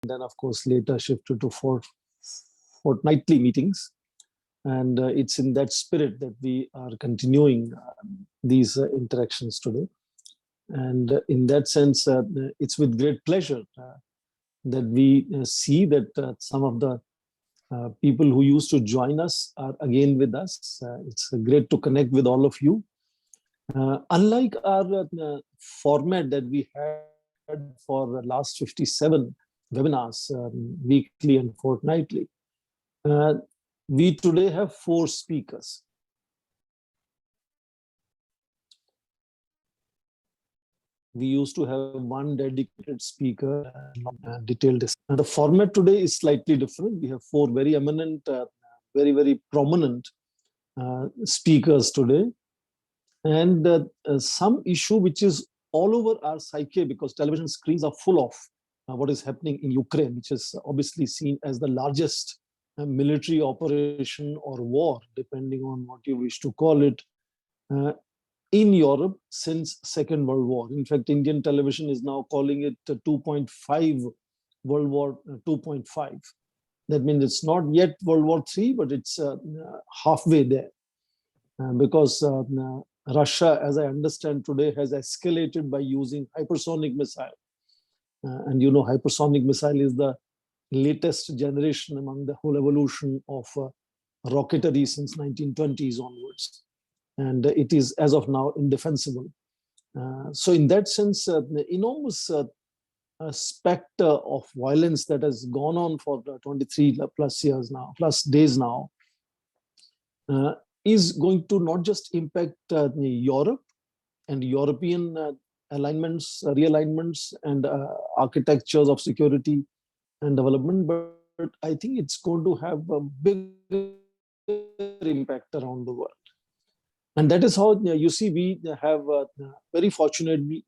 then of course later shifted to fortnightly meetings. And it's in that spirit that we are continuing these interactions today. And in that sense, it's with great pleasure that we see that some of the people who used to join us are again with us. It's great to connect with all of you. Unlike our format that we had for the last 57 webinars, weekly and fortnightly, we today have 4 speakers. We used to have one dedicated speaker, detailed. And the format today is slightly different. We have 4 very eminent, very, very prominent speakers today. And some issue which is all over our psyche, because television screens are full of what is happening in Ukraine, which is obviously seen as the largest military operation or war, depending on what you wish to call it, in Europe since Second World War. In fact, Indian television is now calling it 2.5 World War 2.5. That means it's not yet World War III, but it's halfway there. Because Russia, as I understand today, has escalated by using hypersonic missile. And you know, hypersonic missile is the latest generation among the whole evolution of rocketry since 1920s onwards. And it is, as of now, indefensible. So in that sense, the enormous specter of violence that has gone on for 23 plus years now, plus days now, is going to not just impact Europe and European alignments, realignments, and architectures of security and development, but I think it's going to have a big impact around the world. And that is how you see we have very fortunately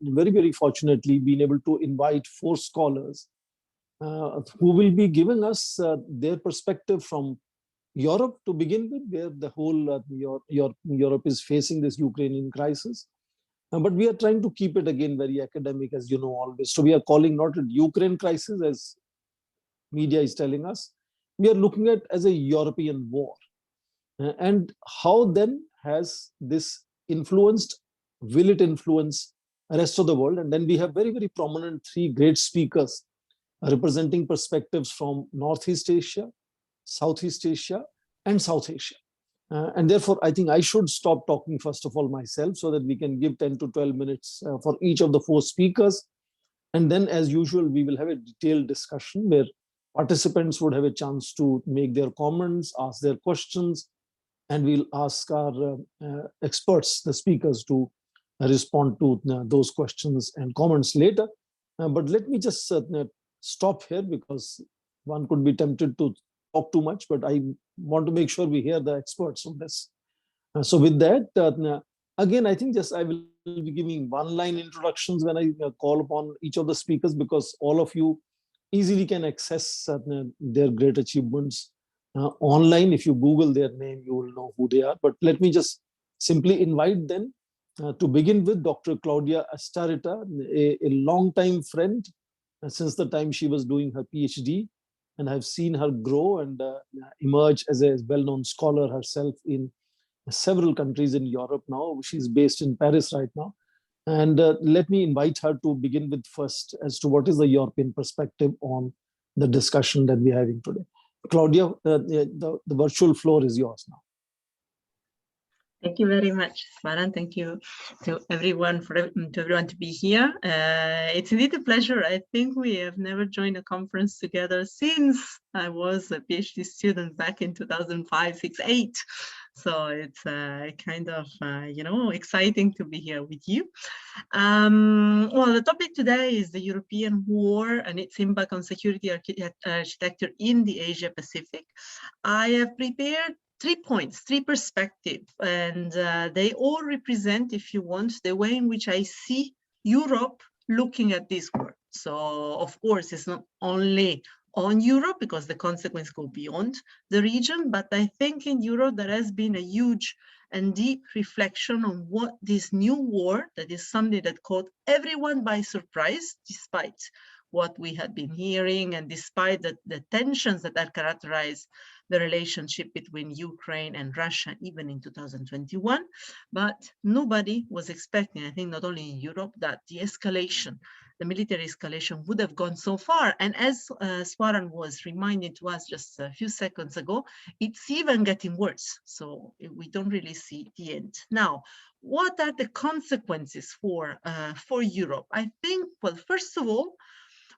been able to invite 4 scholars who will be giving us their perspective from Europe to begin with, where the whole Europe is facing this Ukrainian crisis. But we are trying to keep it again very academic, as you know, always. So we are calling not a Ukraine crisis, as media is telling us. We are looking at as a European war. And how then has this influenced, will it influence the rest of the world? And then we have very, very prominent 3 great speakers representing perspectives from Northeast Asia, Southeast Asia, and South Asia. And therefore, I think I should stop talking first of all myself, so that we can give 10 to 12 minutes for each of the 4 speakers. And then, as usual, we will have a detailed discussion where participants would have a chance to make their comments, ask their questions, and we'll ask our experts, the speakers, to respond to those questions and comments later. But let me just stop here, because one could be tempted to talk too much, but I want to make sure we hear the experts on this. So with that, again, I think just I will be giving one-line introductions when I call upon each of the speakers, because all of you easily can access their great achievements online. If you Google their name, you will know who they are. But let me just simply invite them to begin with Dr. Claudia Astarita, a long-time friend since the time she was doing her PhD. And I've seen her grow and emerge as a well-known scholar herself in several countries in Europe now. She's based in Paris right now. And let me invite her to begin with first as to what is the European perspective on the discussion that we're having today. Claudia, the virtual floor is yours now. Thank you very much, Smaran. Thank you to everyone to be here. It's indeed a pleasure. I think we have never joined a conference together since I was a PhD student back in 2005, 6, 8. So it's kind of, exciting to be here with you. Well, the topic today is the European war and its impact on security architecture in the Asia Pacific. I have prepared 3 points, 3 perspectives, and they all represent, if you want, the way in which I see Europe looking at this war. So, of course, it's not only on Europe, because the consequences go beyond the region, but I think in Europe there has been a huge and deep reflection on what this new war, that is something that caught everyone by surprise, despite what we had been hearing, and despite the tensions that had characterized the relationship between Ukraine and Russia, even in 2021, but nobody was expecting, I think not only in Europe, that the military escalation would have gone so far. And as Swaran was reminding to us just a few seconds ago, it's even getting worse. So we don't really see the end. Now, what are the consequences for Europe? I think, well, first of all,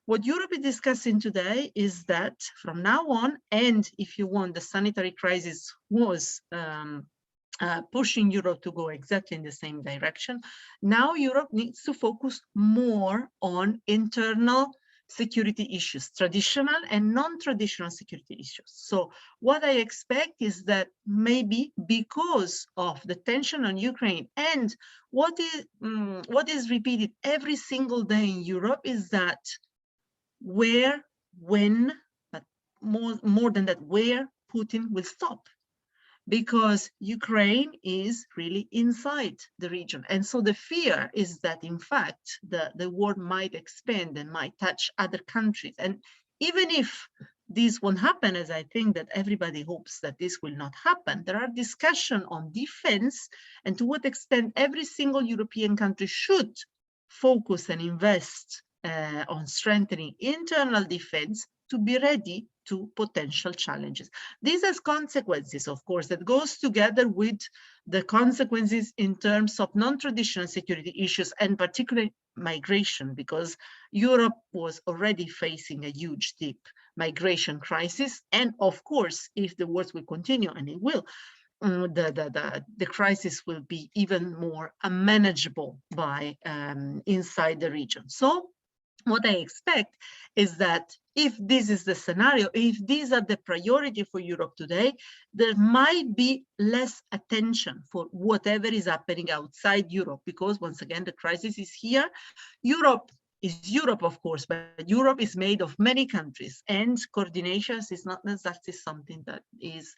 what Europe is discussing today is that from now on, and if you want, the sanitary crisis was pushing Europe to go exactly in the same direction. Now Europe needs to focus more on internal security issues, traditional and non-traditional security issues. So what I expect is that maybe because of the tension on Ukraine and what is repeated every single day in Europe is that where, when, but more than that, where Putin will stop, because Ukraine is really inside the region. And so the fear is that, in fact, the war might expand and might touch other countries. And even if this won't happen, as I think that everybody hopes that this will not happen, there are discussions on defense and to what extent every single European country should focus and invest on strengthening internal defense to be ready to potential challenges. This has consequences, of course, that goes together with the consequences in terms of non-traditional security issues, and particularly migration, because Europe was already facing a huge, deep migration crisis. And of course, if the wars will continue, and it will, the crisis will be even more unmanageable by inside the region. So what I expect is that if this is the scenario, if these are the priority for Europe today, there might be less attention for whatever is happening outside Europe, because once again, the crisis is here. Europe is Europe, of course, but Europe is made of many countries, and coordination is not exactly something that is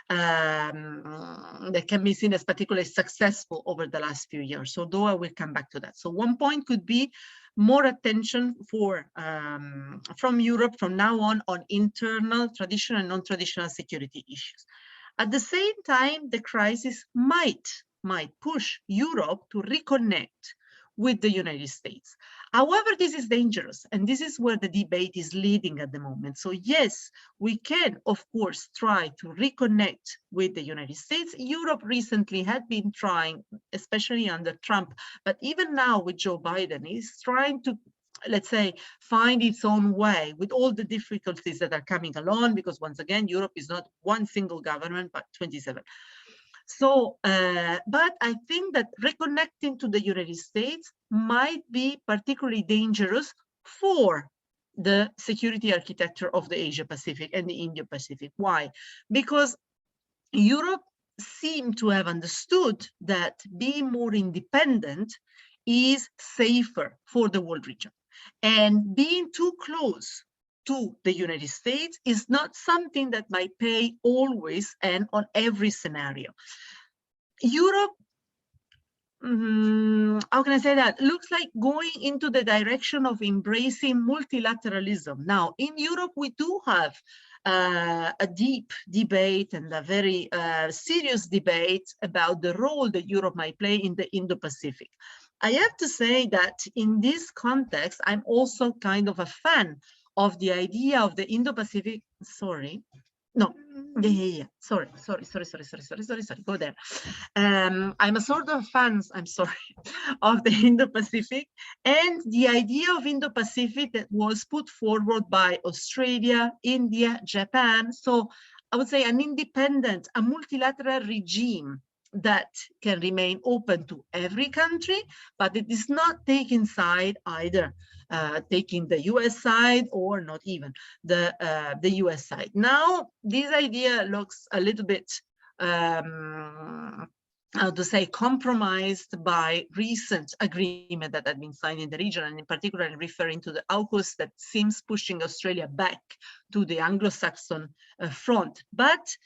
that can be seen as particularly successful over the last few years. Although I will come back to that. So one point could be more attention from Europe from now on internal, traditional and non-traditional security issues. At the same time, the crisis might push Europe to reconnect with the United States. However, this is dangerous, and this is where the debate is leading at the moment. So yes, we can, of course, try to reconnect with the United States. Europe recently had been trying, especially under Trump, but even now with Joe Biden, is trying to, let's say, find its own way with all the difficulties that are coming along, because once again, Europe is not one single government, but 27. So, but I think that reconnecting to the United States might be particularly dangerous for the security architecture of the Asia Pacific and the Indo Pacific. Why? Because Europe seemed to have understood that being more independent is safer for the world region. And being too close to the United States is not something that might pay always and on every scenario. Europe, how can I say that, looks like going into the direction of embracing multilateralism. Now, in Europe, we do have a deep debate and a very serious debate about the role that Europe might play in the Indo-Pacific. I have to say that in this context, I'm also kind of a fan of the idea of the Indo-Pacific, sorry, go there. I'm a sort of fan, I'm sorry, of the Indo-Pacific, and the idea of Indo-Pacific that was put forward by Australia, India, Japan. So I would say an independent, a multilateral regime that can remain open to every country, but it is not taking side either, taking the US side or not even the US side. Now, this idea looks a little bit, how to say, compromised by recent agreement that had been signed in the region, and in particular referring to the AUKUS that seems pushing Australia back to the Anglo-Saxon front. But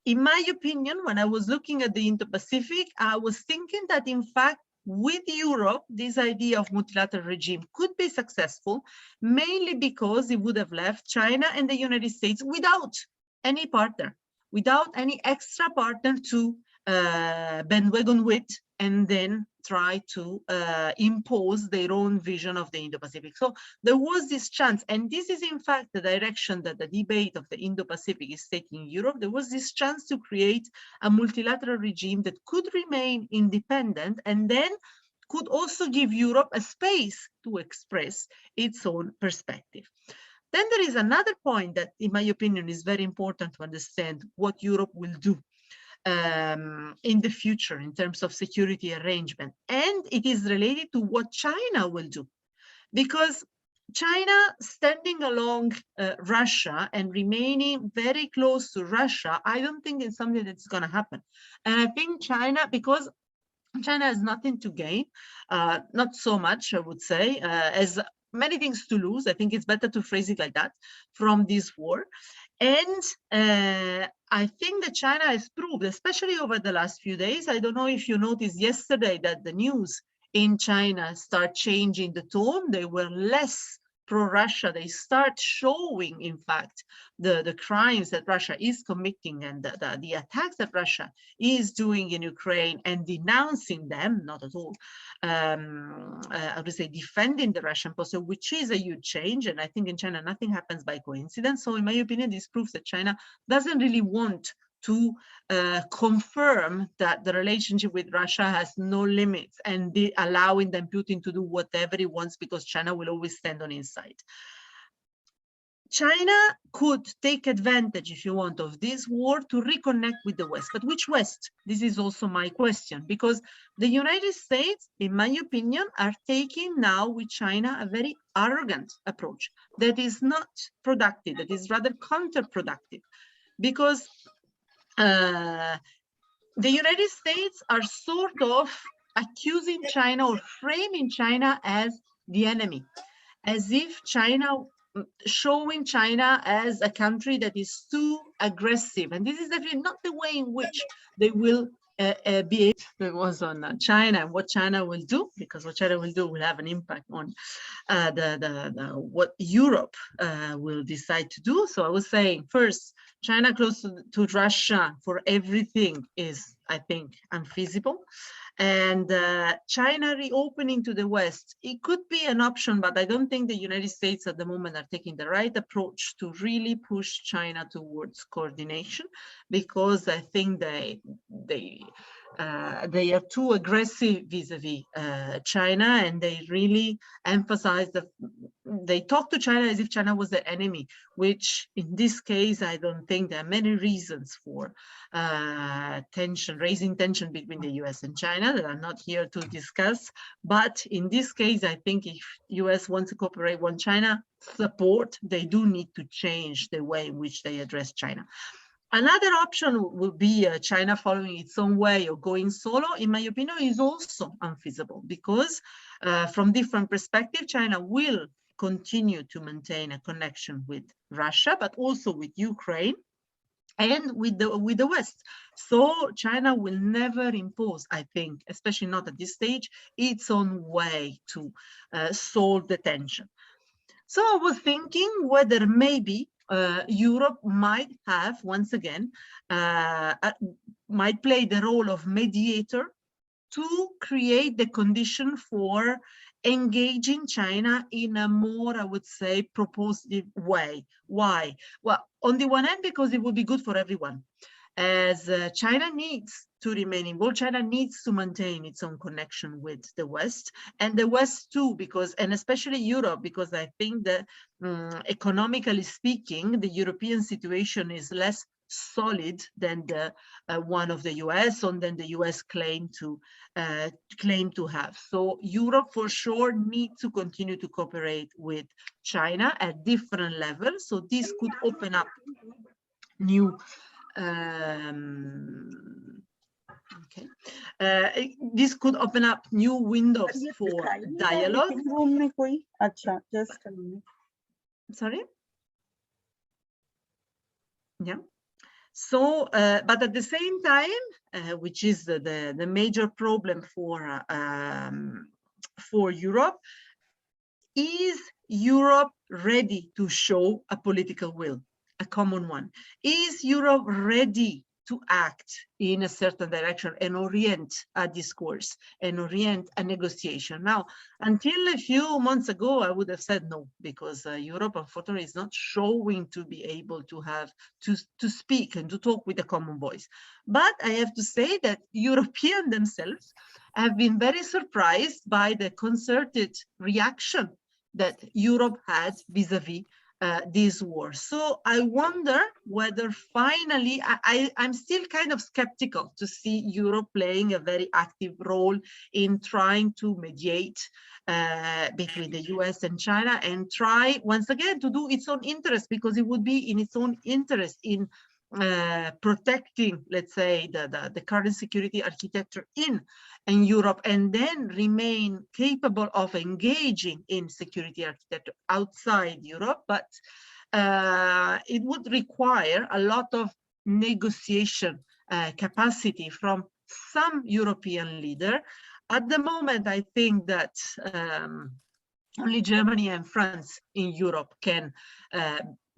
in my opinion, when I was looking at the Indo-Pacific, I was thinking that, in fact, with Europe, this idea of multilateral regime could be successful, mainly because it would have left China and the United States without any partner, without any extra partner to bandwagon with and then try to impose their own vision of the Indo-Pacific. So there was this chance, and this is in fact the direction that the debate of the Indo-Pacific is taking in Europe. There was this chance to create a multilateral regime that could remain independent and then could also give Europe a space to express its own perspective. Then there is another point that, in my opinion, is very important to understand what Europe will do in the future in terms of security arrangement. And it is related to what China will do. Because China standing along Russia and remaining very close to Russia, I don't think it's something that's going to happen. And I think China, because China has nothing to gain, not so much, I would say, as many things to lose. I think it's better to phrase it like that, from this war. And I think that China has proved, especially over the last few days, I don't know if you noticed yesterday that the news in China start changing the tone. They were less pro-Russia. They start showing, in fact, the crimes that Russia is committing and the attacks that Russia is doing in Ukraine and denouncing them, not at all, I would say defending the Russian posture, which is a huge change. And I think in China, nothing happens by coincidence. So in my opinion, this proves that China doesn't really want to confirm that the relationship with Russia has no limits and allowing them Putin to do whatever he wants, because China will always stand on his side. China could take advantage, if you want, of this war to reconnect with the West. But which West? This is also my question, because the United States, in my opinion, are taking now with China a very arrogant approach that is not productive, that is rather counterproductive, because the United States are sort of accusing China or framing China as the enemy, as if China, showing China as a country that is too aggressive. And this is definitely not the way in which they will be able. It was on China and what China will do, because what China will do will have an impact on what Europe will decide to do. So I was saying, first, China close to Russia for everything is, I think, unfeasible. And China reopening to the West, it could be an option, but I don't think the United States at the moment are taking the right approach to really push China towards coordination, because I think they are too aggressive vis-a-vis China, and they really emphasize they talk to China as if China was the enemy, which in this case, I don't think there are many reasons for raising tension between the US and China that I'm not here to discuss. But in this case, I think if US wants to cooperate, want China support, they do need to change the way in which they address China. Another option would be China following its own way or going solo, in my opinion, is also unfeasible, because from different perspectives, China will continue to maintain a connection with Russia, but also with Ukraine and with the West. So China will never impose, I think, especially not at this stage, its own way to solve the tension. So I was thinking whether maybe Europe might have, once again, might play the role of mediator to create the condition for engaging China in a more, I would say, propositive way. Why? Well, on the one hand, because it would be good for everyone. As China needs to remain involved, China needs to maintain its own connection with the West, and the West too, because, and especially Europe, because I think that economically speaking, the European situation is less solid than the one of the US, and than the US claim to have. So Europe for sure needs to continue to cooperate with China at different levels. So this could open up new this could open up new windows for dialogue. Just a minute. Sorry? Yeah. So, but at the same time, which is the major problem for Europe, is Europe ready to show a political will, a common one? Is Europe ready to act in a certain direction and orient a discourse and orient a negotiation? Now, until a few months ago, I would have said no, because Europe, unfortunately, is not showing to be able to have to speak and to talk with a common voice. But I have to say that Europeans themselves have been very surprised by the concerted reaction that Europe had vis-a-vis this war. So I wonder whether finally, I'm still kind of skeptical to see Europe playing a very active role in trying to mediate between the US and China and try once again to do its own interest, because it would be in its own interest in protecting, let's say, the current security architecture in Europe, and then remain capable of engaging in security architecture outside Europe. But it would require a lot of negotiation capacity from some European leader. At the moment, I think that only Germany and France in Europe can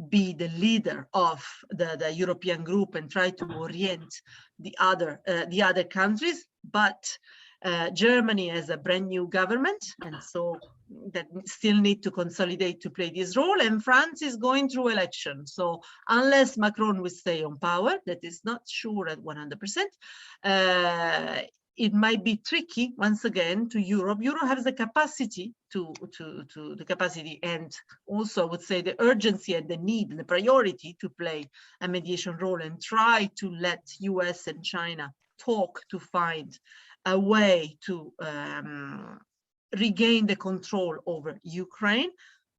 be the leader of the European group and try to orient the other countries. But Germany has a brand new government, and so that still need to consolidate to play this role. And France is going through election. So unless Macron will stay on power, that is not sure at 100%, it might be tricky once again to Europe. Europe has the capacity and also I would say the urgency and the need and the priority to play a mediation role and try to let US and China talk to find a way to regain the control over Ukraine.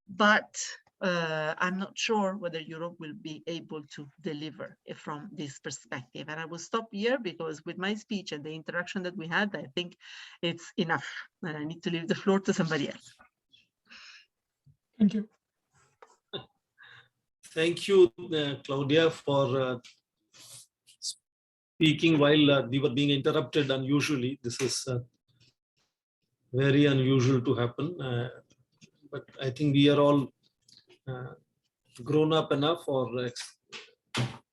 But I'm not sure whether Europe will be able to deliver from this perspective. And I will stop here, because with my speech and the interaction that we had, I think it's enough. And I need to leave the floor to somebody else. Thank you. Thank you, Claudia, for speaking while we were being interrupted unusually. This is very unusual to happen. But I think we are all grown up enough or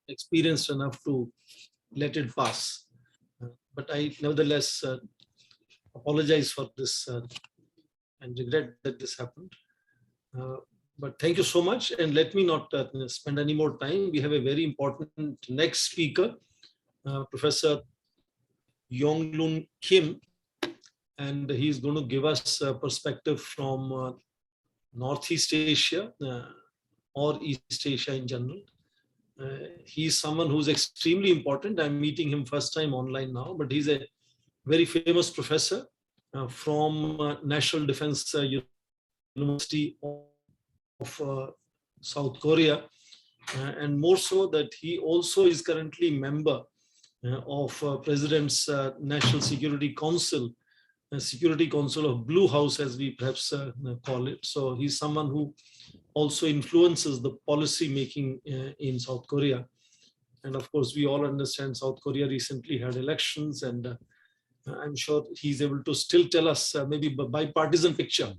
experienced enough to let it pass. But I nevertheless apologize for this and regret that this happened. But thank you so much. And let me not spend any more time. We have a very important next speaker, Professor Yonglun Kim, and he's going to give us a perspective from Northeast Asia or East Asia in general. He's someone who's extremely important. I'm meeting him first time online now, but he's a very famous professor from National Defense University of South Korea, and more so that he also is currently member of President's National Security Council of Blue House, as we perhaps call it. So he's someone who also influences the policy making in South Korea. And of course, we all understand South Korea recently had elections, and I'm sure he's able to still tell us maybe a bipartisan picture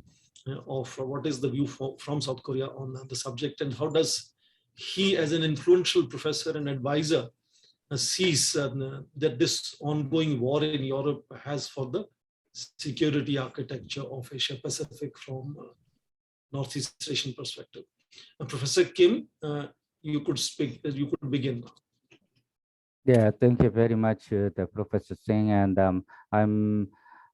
of what is the view from South Korea on the subject, and how does he, as an influential professor and advisor, sees that this ongoing war in Europe has for the security architecture of Asia Pacific from Northeast Asian perspective. Professor Kim, you could speak. You could begin now. Yeah, thank you very much, the Professor Singh, and I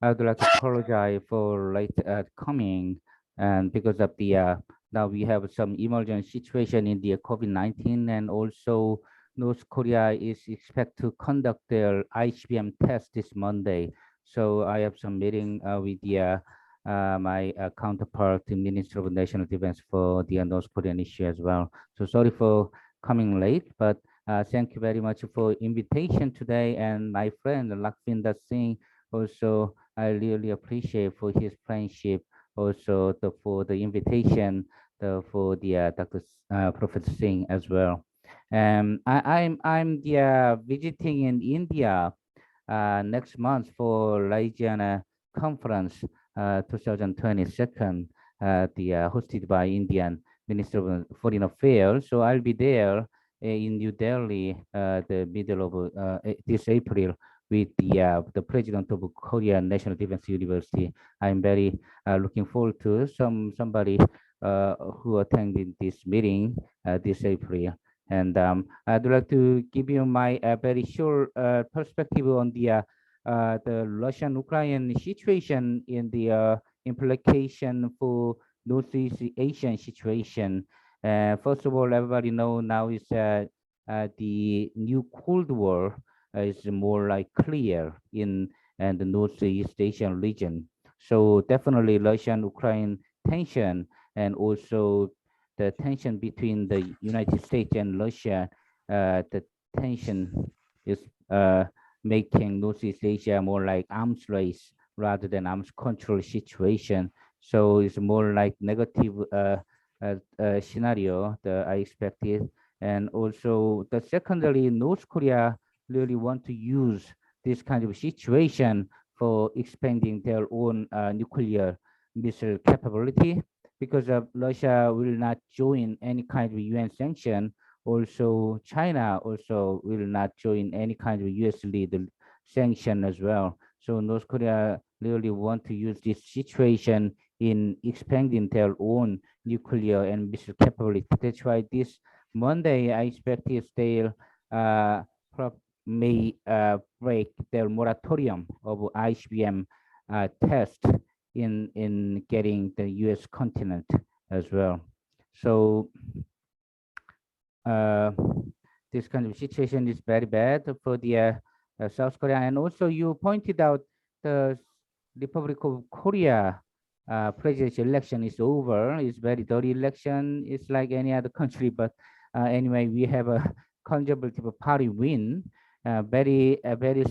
would like to apologize for late coming, and because of the now we have some emergency situation in the COVID-19, and also North Korea is expected to conduct their ICBM test this Monday. So I have some meeting with the my counterpart, the Minister of National Defense, for the North Korean issue as well. So sorry for coming late, but thank you very much for invitation today. And my friend Lakhvinder Singh, also I really appreciate for his friendship, also for the invitation for the Professor Singh as well. I'm visiting in India next month for Louisiana conference 2022, hosted by Indian Minister of Foreign Affairs. So I'll be there in New Delhi the middle of this April with the president of Korea National Defense University. I'm very looking forward to somebody who attended this meeting this April. And I'd like to give you my very short perspective on the Russian-Ukraine situation in the implication for Northeast Asian situation. First of all, everybody know now is the new Cold War is more like clear in and the Northeast Asian region. So definitely Russian-Ukraine tension and also the tension between the United States and Russia, the tension is making Northeast Asia more like arms race rather than arms control situation. So it's more like negative scenario that I expected. And also the secondly, North Korea really want to use this kind of situation for expanding their own nuclear missile capability, because Russia will not join any kind of UN sanction. Also, China also will not join any kind of US-led sanction as well. So North Korea really want to use this situation in expanding their own nuclear and missile capability. That's why this Monday, I expect they'll may break their moratorium of ICBM test in getting the US continent as well. So this kind of situation is very bad for the South Korea. And also you pointed out the Republic of Korea presidential election is over. It's very dirty election. It's like any other country, but anyway, we have a conservative party win, very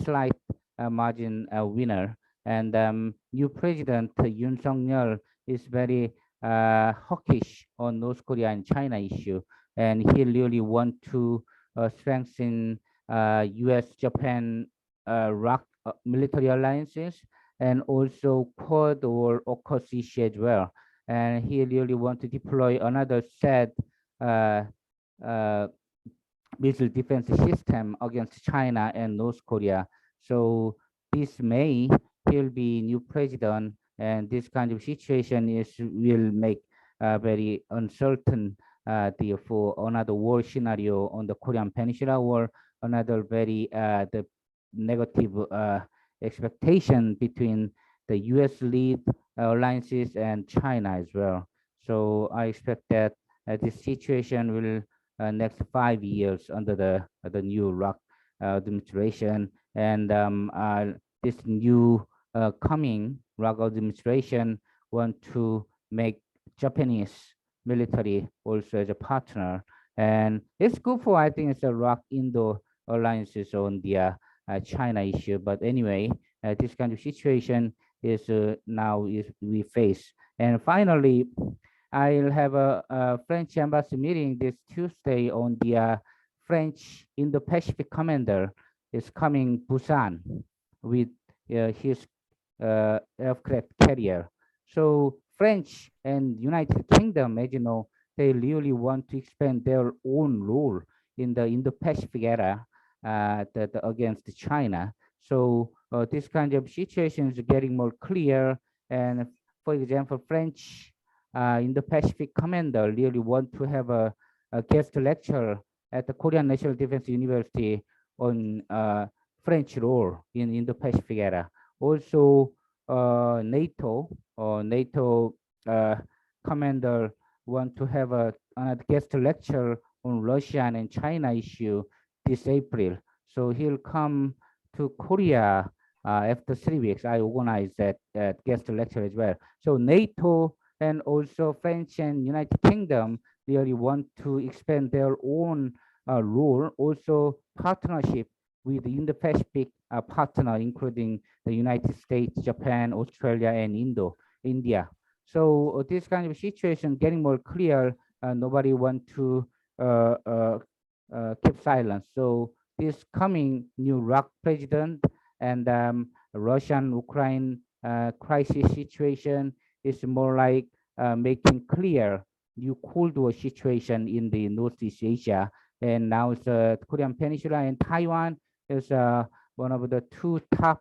slight margin winner. And new president Yoon Suk-yeol is very hawkish on North Korea and China issue, and he really want to strengthen U.S.-Japan ROC military alliances, and also Quad or AUKUS issue as well. And he really want to deploy another set missile defense system against China and North Korea. So this May, he'll be new president, and this kind of situation will make very uncertain for another war scenario on the Korean Peninsula, or another very the negative expectation between the US lead alliances and China as well. So I expect that this situation will next 5 years under the new ROC administration, and this new coming ROC administration want to make Japanese military also as a partner, and it's good for, I think it's a ROC Indo alliances on the China issue. But anyway, this kind of situation is now we face. And finally, I'll have a French embassy meeting this Tuesday on the French Indo-Pacific commander is coming Busan with his aircraft carrier. So French and United Kingdom, as you know, they really want to expand their own role in the Indo-Pacific area against China. So this kind of situation is getting more clear. And for example, French Indo-Pacific commander really want to have a guest lecture at the Korean National Defense University on French role in Indo-Pacific area. Also, NATO commander want to have a guest lecture on Russian and China issue this April. So he'll come to Korea after 3 weeks. I organize that guest lecture as well. So NATO and also French and United Kingdom really want to expand their own role, also partnership with the Indo-Pacific partner, including the United States, Japan, Australia, and India. So this kind of situation getting more clear. Nobody want to silence. So this coming new ROC president and Russian-Ukraine crisis situation is more like making clear new Cold War situation in the Northeast Asia. And now it's Korean Peninsula and Taiwan is one of the two top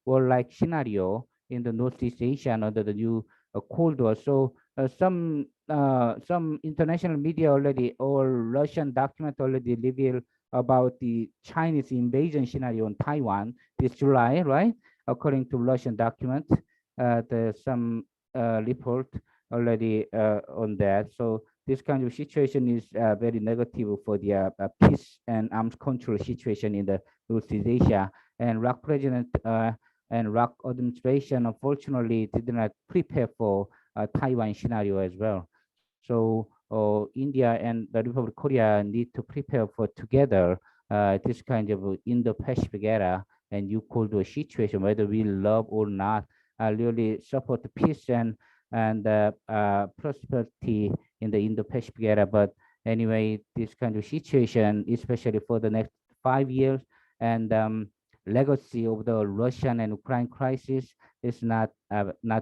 war-like scenario in the Northeast Asia under the new Cold War. So some international media already or Russian document already reveal about the Chinese invasion scenario in Taiwan this July, right? According to Russian document, there's some report already on that. So this kind of situation is very negative for the peace and arms control situation in the Northeast Asia. And ROC president and ROC administration unfortunately did not prepare for Taiwan scenario as well. So India and the Republic of Korea need to prepare for together this kind of Indo-Pacific era and you Cold War situation, whether we love or not, really support the peace and prosperity in the Indo-Pacific era. But anyway, this kind of situation, especially for the next 5 years, and legacy of the Russian and Ukraine crisis is not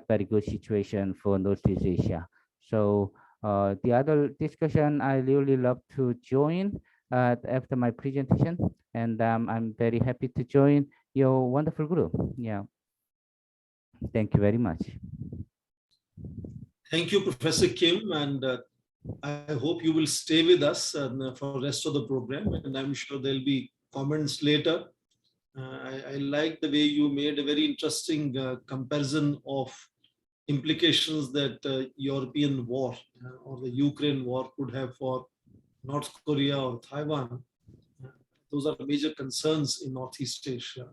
very good situation for Northeast Asia. So the other discussion I really love to join after my presentation, and I'm very happy to join your wonderful group. Yeah, thank you very much. Thank you, Professor Kim, and I hope you will stay with us for the rest of the program, and I'm sure there'll be comments later. I like the way you made a very interesting comparison of implications that European war or the Ukraine war could have for North Korea or Taiwan. Those are major concerns in Northeast Asia.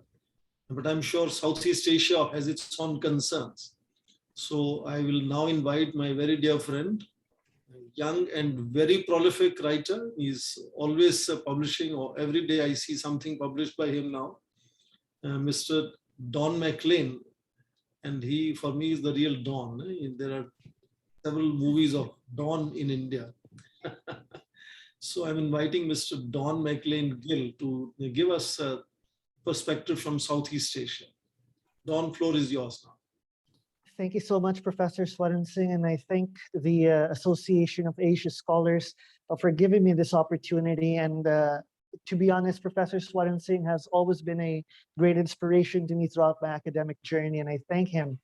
But I'm sure Southeast Asia has its own concerns. So I will now invite my very dear friend, young and very prolific writer. He's always publishing, or every day I see something published by him now, Mr. Don McLean. And he, for me, is the real Don. There are several movies of Don in India. So I'm inviting Mr. Don McLean Gill to give us a perspective from Southeast Asia. Don, floor is yours now. Thank you so much, Professor Swaran Singh, and I thank the Association of Asia Scholars for giving me this opportunity. And to be honest, Professor Swaran Singh has always been a great inspiration to me throughout my academic journey, and I thank him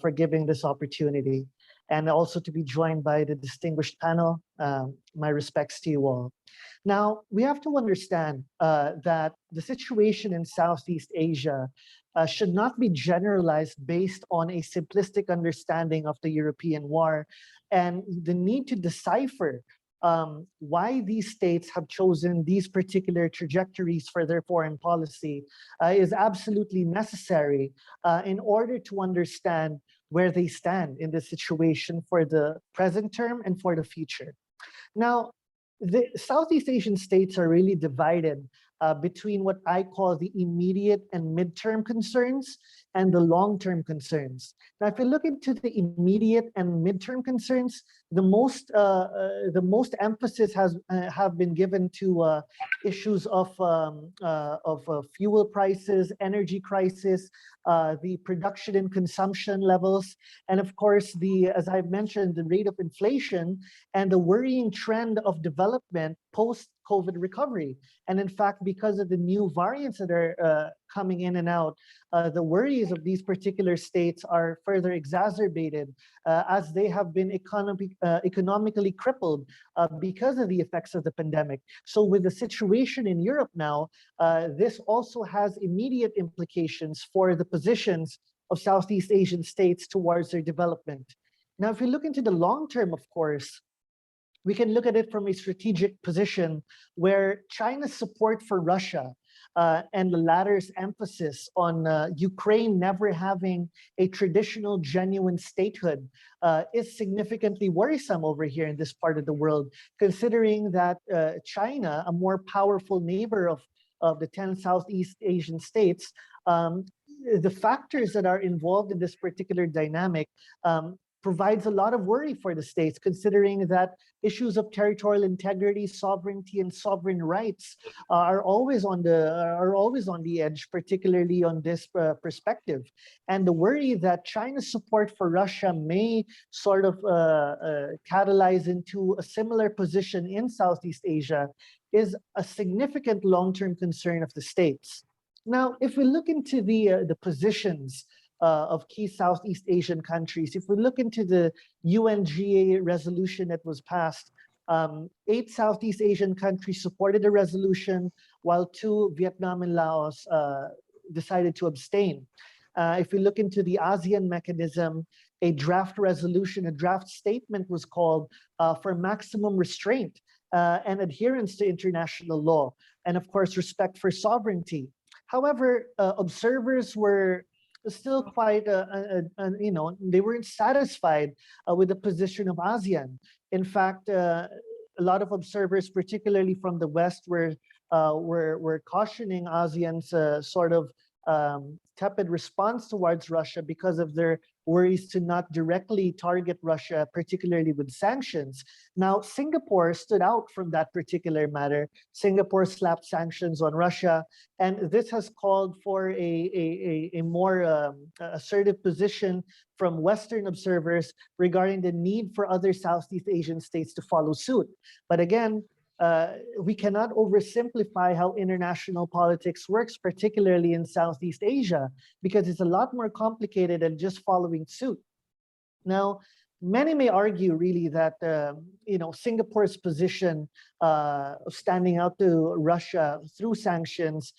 for giving this opportunity. And also to be joined by the distinguished panel, my respects to you all. Now, we have to understand that the situation in Southeast Asia should not be generalized based on a simplistic understanding of the European war, and the need to decipher why these states have chosen these particular trajectories for their foreign policy is absolutely necessary in order to understand where they stand in this situation for the present term and for the future. Now, the Southeast Asian states are really divided between what I call the immediate and midterm concerns and the long-term concerns. Now, if you look into the immediate and midterm concerns, the most emphasis have been given to issues of fuel prices, energy crisis, the production and consumption levels, and of course, as I've mentioned, the rate of inflation and the worrying trend of development post-COVID recovery. And in fact, because of the new variants that are coming in and out, the worries of these particular states are further exacerbated as they have been economically crippled because of the effects of the pandemic. So with the situation in Europe now, this also has immediate implications for the positions of Southeast Asian states towards their development. Now, if we look into the long term, of course, we can look at it from a strategic position where China's support for Russia and the latter's emphasis on Ukraine never having a traditional, genuine statehood is significantly worrisome over here in this part of the world, considering that China, a more powerful neighbor of the 10 Southeast Asian states, the factors that are involved in this particular dynamic provides a lot of worry for the states, considering that issues of territorial integrity, sovereignty, and sovereign rights are always on the edge, particularly on this perspective. And the worry that China's support for Russia may sort of catalyze into a similar position in Southeast Asia is a significant long-term concern of the states. Now, if we look into the positions of key Southeast Asian countries, if we look into the UNGA resolution that was passed, 8 Southeast Asian countries supported the resolution, while 2, Vietnam and Laos, decided to abstain. If we look into the ASEAN mechanism, a draft resolution, a draft statement was called for maximum restraint and adherence to international law, and of course, respect for sovereignty. However, observers were still quite, they weren't satisfied with the position of ASEAN. In fact, a lot of observers, particularly from the West, were cautioning ASEAN's sort of tepid response towards Russia because of their worries to not directly target Russia, particularly with sanctions. Now, Singapore stood out from that particular matter. Singapore slapped sanctions on Russia, and this has called for a more assertive position from Western observers regarding the need for other Southeast Asian states to follow suit. But again, we cannot oversimplify how international politics works, particularly in Southeast Asia, because it's a lot more complicated than just following suit. Now, many may argue really that Singapore's position of standing out to Russia through sanctions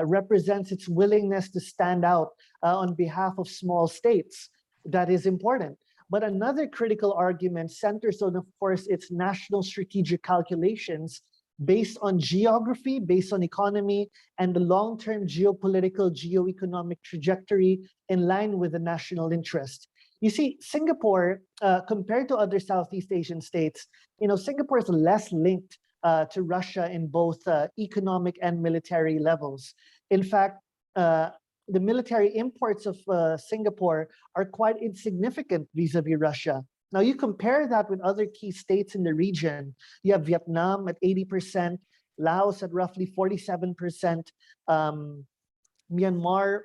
represents its willingness to stand out on behalf of small states. That is important. But another critical argument centers on, of course, its national strategic calculations based on geography, based on economy, and the long-term geopolitical, geo-economic trajectory in line with the national interest. You see, Singapore, compared to other Southeast Asian states, Singapore is less linked to Russia in both economic and military levels. In fact, the military imports of Singapore are quite insignificant vis-a-vis Russia. Now, you compare that with other key states in the region. You have Vietnam at 80%, Laos at roughly 47%, Myanmar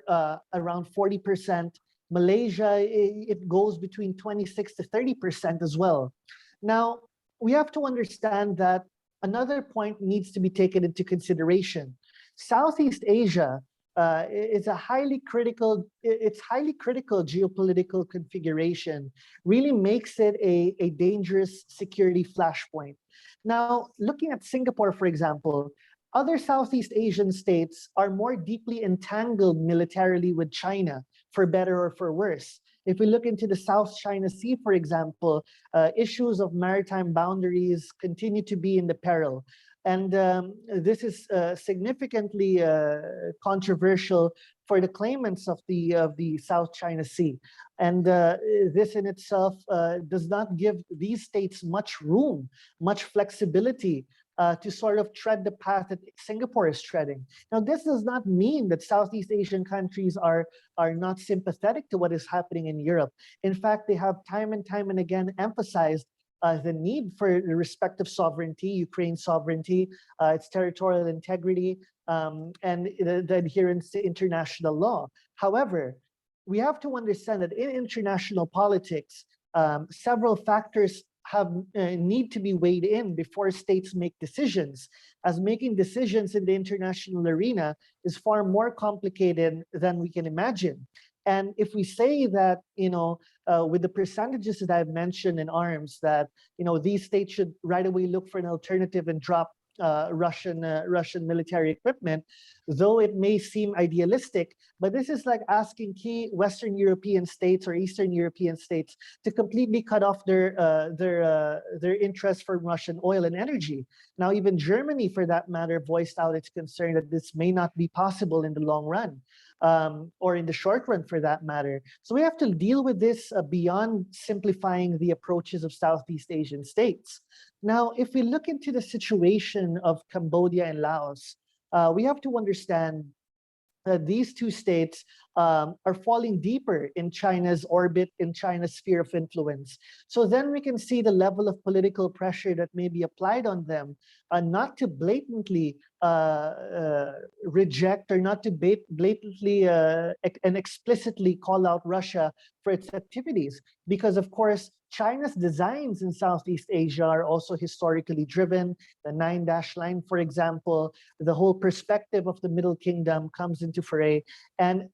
around 40%, Malaysia, it goes between 26 to 30% as well. Now, we have to understand that another point needs to be taken into consideration. Southeast Asia it's highly critical geopolitical configuration really makes it a dangerous security flashpoint. Now, looking at Singapore, for example, other Southeast Asian states are more deeply entangled militarily with China, for better or for worse. If we look into the South China Sea, for example, issues of maritime boundaries continue to be in the peril. And this is significantly controversial for the claimants of the South China Sea. And this in itself does not give these states much room, much flexibility to sort of tread the path that Singapore is treading. Now, this does not mean that Southeast Asian countries are not sympathetic to what is happening in Europe. In fact, they have time and time and again emphasized the need for the respect of sovereignty, Ukraine's sovereignty, its territorial integrity, and the adherence to international law. However, we have to understand that in international politics, several factors need to be weighed in before states make decisions, as making decisions in the international arena is far more complicated than we can imagine. And if we say that, with the percentages that I've mentioned in arms, that, these states should right away look for an alternative and drop Russian military equipment, though it may seem idealistic, but this is like asking key Western European states or Eastern European states to completely cut off their interest for Russian oil and energy. Now, even Germany, for that matter, voiced out its concern that this may not be possible in the long run. Or in the short run, for that matter. So we have to deal with this beyond simplifying the approaches of Southeast Asian states. Now, if we look into the situation of Cambodia and Laos, we have to understand that these two states are falling deeper in China's orbit, in China's sphere of influence. So then we can see the level of political pressure that may be applied on them, not to blatantly reject or not to blatantly and explicitly call out Russia for its activities. Because of course, China's designs in Southeast Asia are also historically driven. The 9-dash line, for example, the whole perspective of the Middle Kingdom comes into foray. And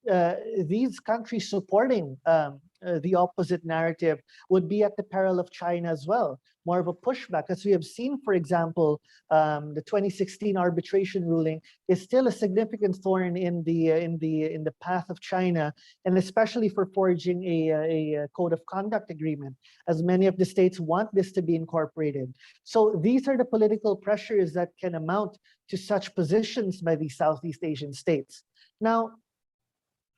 these countries supporting the opposite narrative would be at the peril of China as well. More of a pushback, as we have seen, for example, the 2016 arbitration ruling is still a significant thorn in the path of China, and especially for forging a code of conduct agreement, as many of the states want this to be incorporated. So these are the political pressures that can amount to such positions by these Southeast Asian states. Now,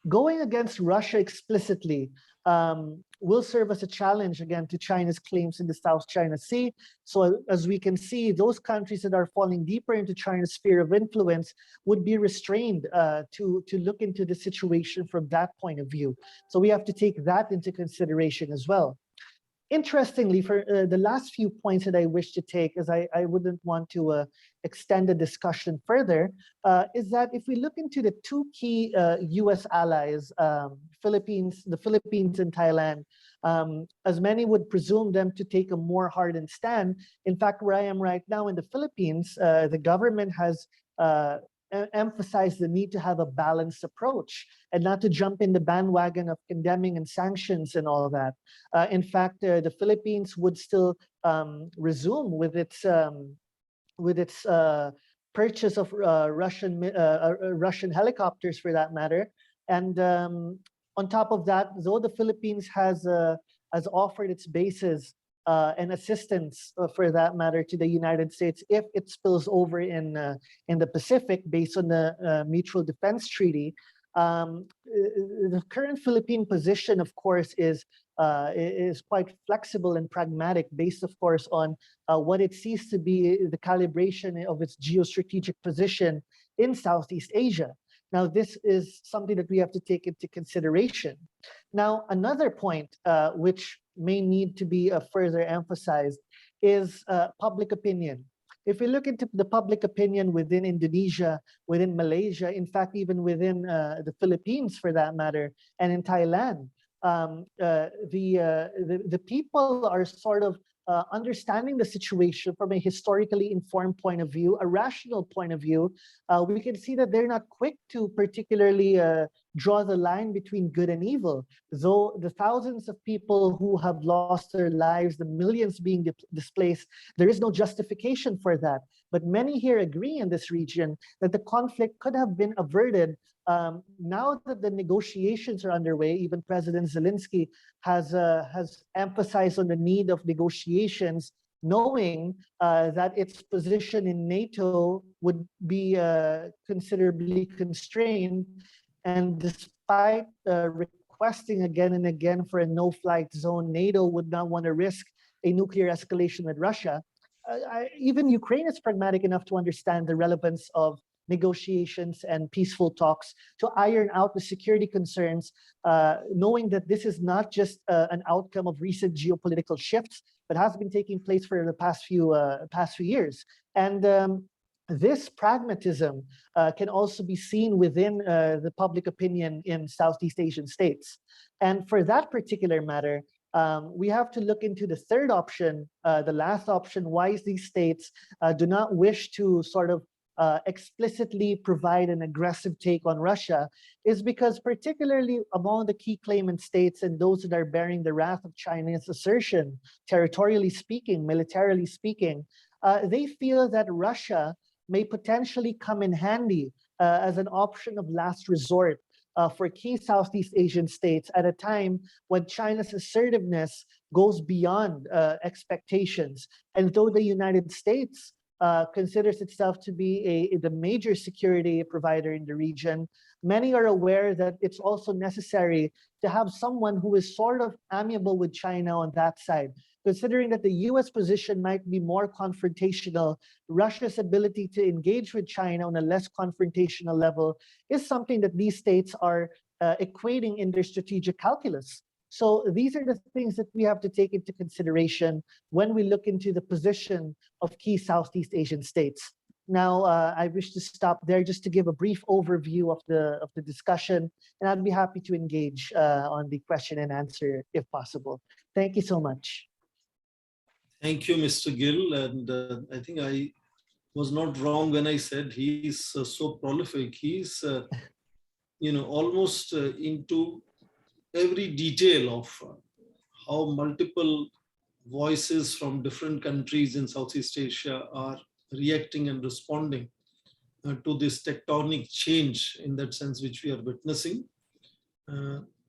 going against Russia explicitly will serve as a challenge again to China's claims in the South China Sea. So as we can see, those countries that are falling deeper into China's sphere of influence would be restrained to look into the situation from that point of view. So we have to take that into consideration as well. Interestingly, for the last few points that I wish to take, as I wouldn't want to extend the discussion further, is that if we look into the two key US allies, the Philippines and Thailand, as many would presume them to take a more hardened stand. In fact, where I am right now in the Philippines, the government has emphasize the need to have a balanced approach and not to jump in the bandwagon of condemning and sanctions and all of that. In fact, the Philippines would still resume with its purchase of Russian helicopters, for that matter. And on top of that, though the Philippines has offered its bases and assistance, for that matter, to the United States if it spills over in the Pacific based on the Mutual Defense Treaty. The current Philippine position, of course, is quite flexible and pragmatic, based, of course, on what it sees to be the calibration of its geostrategic position in Southeast Asia. Now, this is something that we have to take into consideration. Now, another point which may need to be further emphasized is public opinion. If we look into the public opinion within Indonesia, within Malaysia, in fact, even within the Philippines, for that matter, and in Thailand, the people are sort of understanding the situation from a historically informed point of view, a rational point of view. We can see that they're not quick to particularly draw the line between good and evil. Though the thousands of people who have lost their lives, the millions being displaced, there is no justification for that. But many here agree in this region that the conflict could have been averted. Now that the negotiations are underway, even President Zelensky has emphasized on the need of negotiations, knowing that its position in NATO would be considerably constrained. And despite requesting again and again for a no-flight zone, NATO would not want to risk a nuclear escalation with Russia. Even Ukraine is pragmatic enough to understand the relevance of negotiations and peaceful talks to iron out the security concerns, knowing that this is not just an outcome of recent geopolitical shifts, but has been taking place for the past few years. And this pragmatism can also be seen within the public opinion in Southeast Asian states. And for that particular matter, we have to look into the third option, the last option, why these states do not wish to sort of explicitly provide an aggressive take on Russia, is because particularly among the key claimant states and those that are bearing the wrath of China's assertion, territorially speaking, militarily speaking, they feel that Russia may potentially come in handy as an option of last resort for key Southeast Asian states at a time when China's assertiveness goes beyond expectations. And though the United States considers itself to be the major security provider in the region, many are aware that it's also necessary to have someone who is sort of amiable with China on that side, considering that the US position might be more confrontational, Russia's ability to engage with China on a less confrontational level is something that these states are equating in their strategic calculus. So these are the things that we have to take into consideration when we look into the position of key Southeast Asian states. Now, I wish to stop there just to give a brief overview of the discussion, and I'd be happy to engage on the question and answer if possible. Thank you so much. Thank you, Mr. Gill. And I think I was not wrong when I said he's so prolific. He's, almost into every detail of how multiple voices from different countries in Southeast Asia are reacting and responding to this tectonic change in that sense which we are witnessing.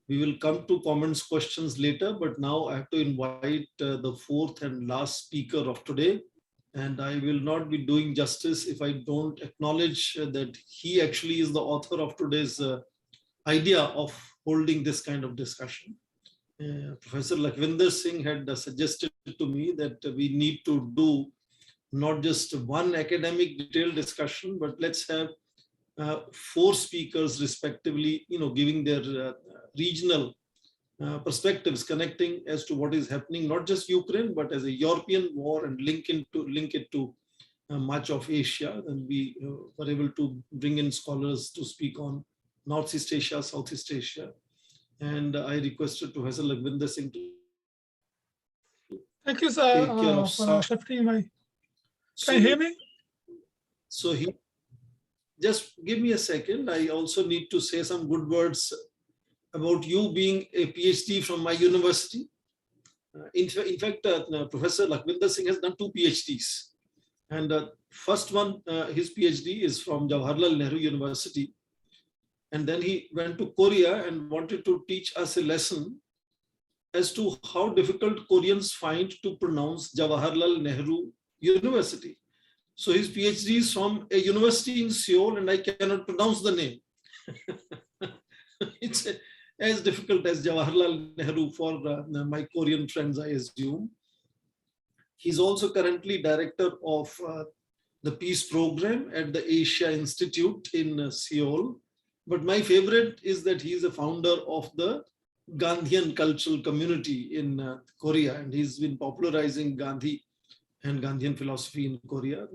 We will come to comments, questions later, but now I have to invite the fourth and last speaker of today. And I will not be doing justice if I don't acknowledge that he actually is the author of today's idea of holding this kind of discussion. Professor Lakhvinder Singh had suggested to me that we need to do not just one academic detailed discussion, but let's have 4 speakers respectively, giving their regional perspectives, connecting as to what is happening, not just Ukraine, but as a European war, and link it to much of Asia. And we were able to bring in scholars to speak on Northeast Asia, Southeast Asia. And I requested Professor Lakhvinder Singh to Thank you, take sir, care of for accepting my. Can you hear me? So just give me a second. I also need to say some good words about you being a PhD from my university. In fact, Professor Lakhvinder Singh has done 2 PhDs. And first one, his PhD is from Jawaharlal Nehru University. And then he went to Korea and wanted to teach us a lesson as to how difficult Koreans find to pronounce Jawaharlal Nehru University. So his PhD is from a university in Seoul, and I cannot pronounce the name. It's as difficult as Jawaharlal Nehru for my Korean friends, I assume. He's also currently director of the Peace Program at the Asia Institute in Seoul. But my favorite is that he is a founder of the Gandhian cultural community in Korea, and he's been popularizing Gandhi and Gandhian philosophy in Korea.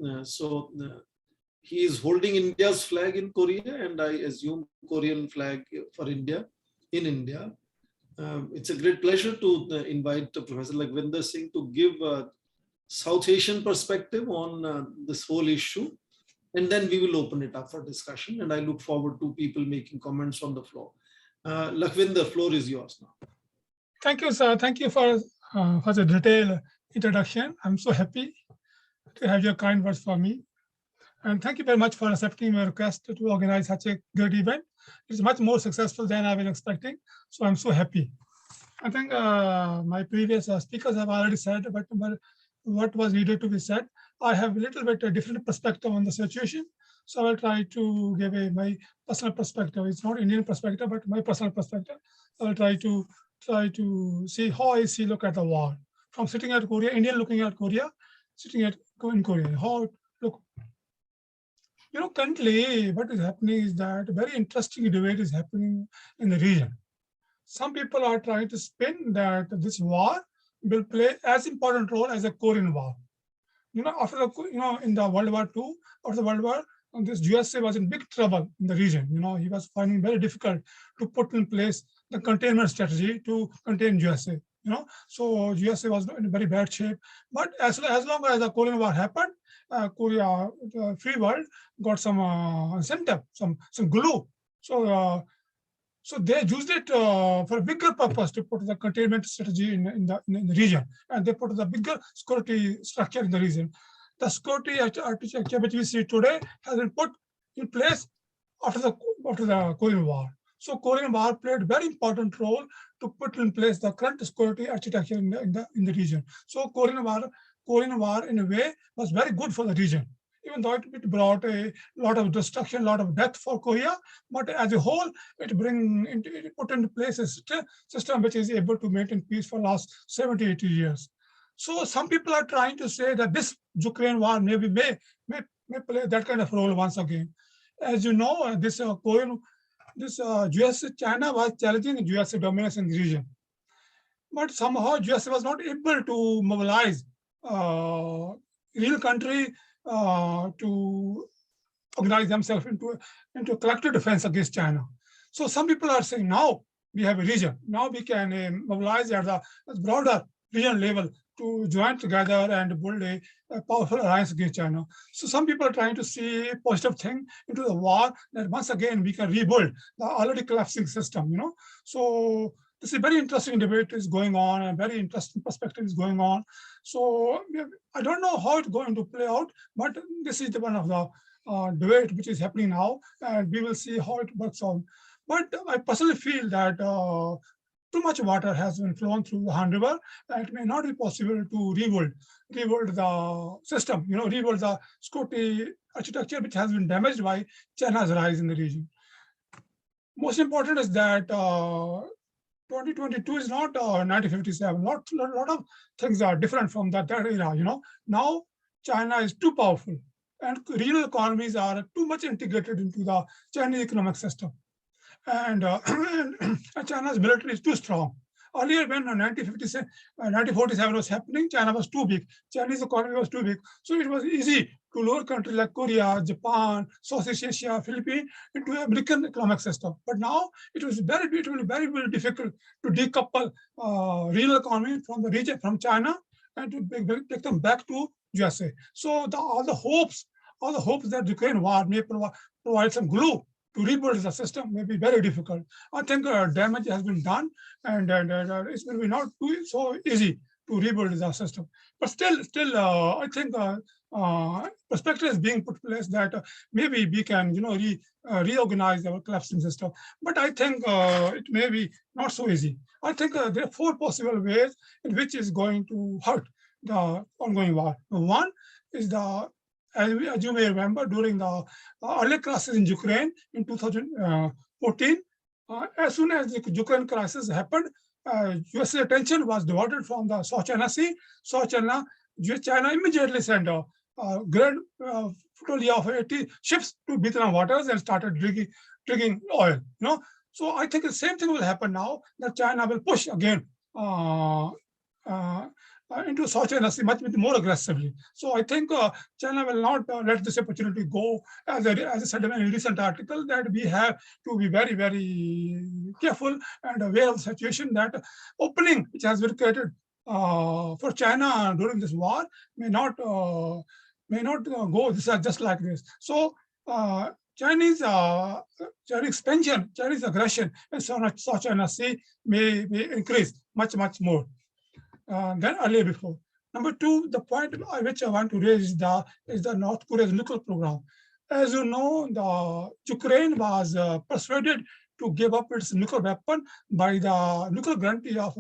He is holding India's flag in Korea, and I assume Korean flag for India in India. It's a great pleasure to invite Professor Lakhvinder Singh to give a South Asian perspective on this whole issue. And then we will open it up for discussion. And I look forward to people making comments on the floor. Lakhvinder, the floor is yours now. Thank you, sir. Thank you for the detailed introduction. I'm so happy to have your kind words for me. And thank you very much for accepting my request to organize such a great event. It's much more successful than I was expecting. So I'm so happy. I think my previous speakers have already said, but what was needed to be said. I have a little bit a different perspective on the situation. So I'll try to give my personal perspective. It's not Indian perspective, but my personal perspective. I'll try to see how I look at the war. From sitting at Korea, Indian looking at Korea, sitting at in Korea. How look. Currently what is happening is that a very interesting debate is happening in the region. Some people are trying to spin that this war will play as important role as a Korean war. After the, in the World War II, after the World War, this USA was in big trouble in the region. He was finding very difficult to put in place the containment strategy to contain USA. So USA was in very bad shape. But as long as the Korean War happened, Korea, the free world, got some incentive, some glue. So they used it for a bigger purpose to put the containment strategy in the region, and they put the bigger security structure in the region. The security architecture which we see today has been put in place after the Korean War. So Korean War played a very important role to put in place the current security architecture in the region. So Korean War in a way was very good for the region, even though it brought a lot of destruction, a lot of death for Korea, but as a whole, it put into place a system which is able to maintain peace for the last 70, 80 years. So some people are trying to say that this Ukraine war may play that kind of role once again. As you know, this US China was challenging US dominance in the region, but somehow US was not able to mobilize real country to organize themselves into collective defense against China. So some people are saying now we have a region. Now we can mobilize at the broader regional level to join together and build a powerful alliance against China. So some people are trying to see a positive thing into the war, that once again we can rebuild the already collapsing system, So this is a very interesting debate is going on, and very interesting perspective is going on. So I don't know how it's going to play out, but this is the one of the debate which is happening now, and we will see how it works out. But I personally feel that too much water has been flown through the Han River, and it may not be possible to rebuild the system, rebuild the security architecture which has been damaged by China's rise in the region. Most important is that 2022 is not 1957. A lot of things are different from that era. Now China is too powerful, and regional economies are too much integrated into the Chinese economic system, and China's military is too strong. Earlier, when 1947 was happening, China was too big. Chinese economy was too big, so it was easy to lure countries like Korea, Japan, Southeast Asia, Philippines into American economic system. But now it will be very difficult to decouple real economy from the region, from China, and to take them back to USA. So all the hopes that Ukraine war may provide some glue to rebuild the system may be very difficult. I think damage has been done, and it will be not so easy to rebuild the system. But still, I think perspective is being put in place that maybe we can, reorganize our collapsing system. But I think it may be not so easy. I think there are 4 possible ways in which is going to hurt the ongoing war. One is as you may remember, during the early crisis in Ukraine in 2014, as soon as the Ukraine crisis happened, US attention was diverted from the South China Sea. China immediately sent a grand flotilla of 80 ships to Vietnam waters and started drinking oil. So I think the same thing will happen now, that China will push again into South China Sea much more aggressively. So I think China will not let this opportunity go. As I said in a recent article, that we have to be very, very careful and aware of the situation, that opening which has been created for China during this war may not go just like this. So Chinese expansion, Chinese aggression in South China Sea may increase much more than earlier before. Number 2, the point which I want to raise is the North Korea's nuclear program. As you know, the Ukraine was persuaded to give up its nuclear weapon by the nuclear guarantee of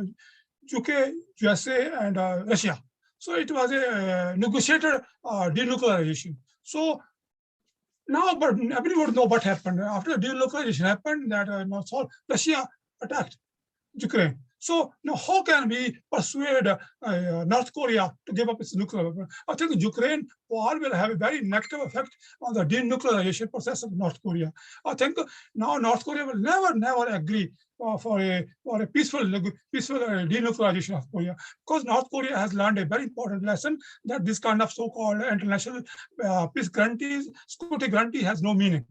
UK, USA, and Russia. So it was a negotiated denuclearization. So now, but everyone know what happened after denuclearization happened. That Russia attacked Ukraine. So now, how can we persuade North Korea to give up its nuclear weapon? I think Ukraine war will have a very negative effect on the denuclearization process of North Korea. I think now North Korea will never agree for a peaceful denuclearization of Korea, because North Korea has learned a very important lesson, that this kind of so-called international peace guarantees, security guarantee has no meaning.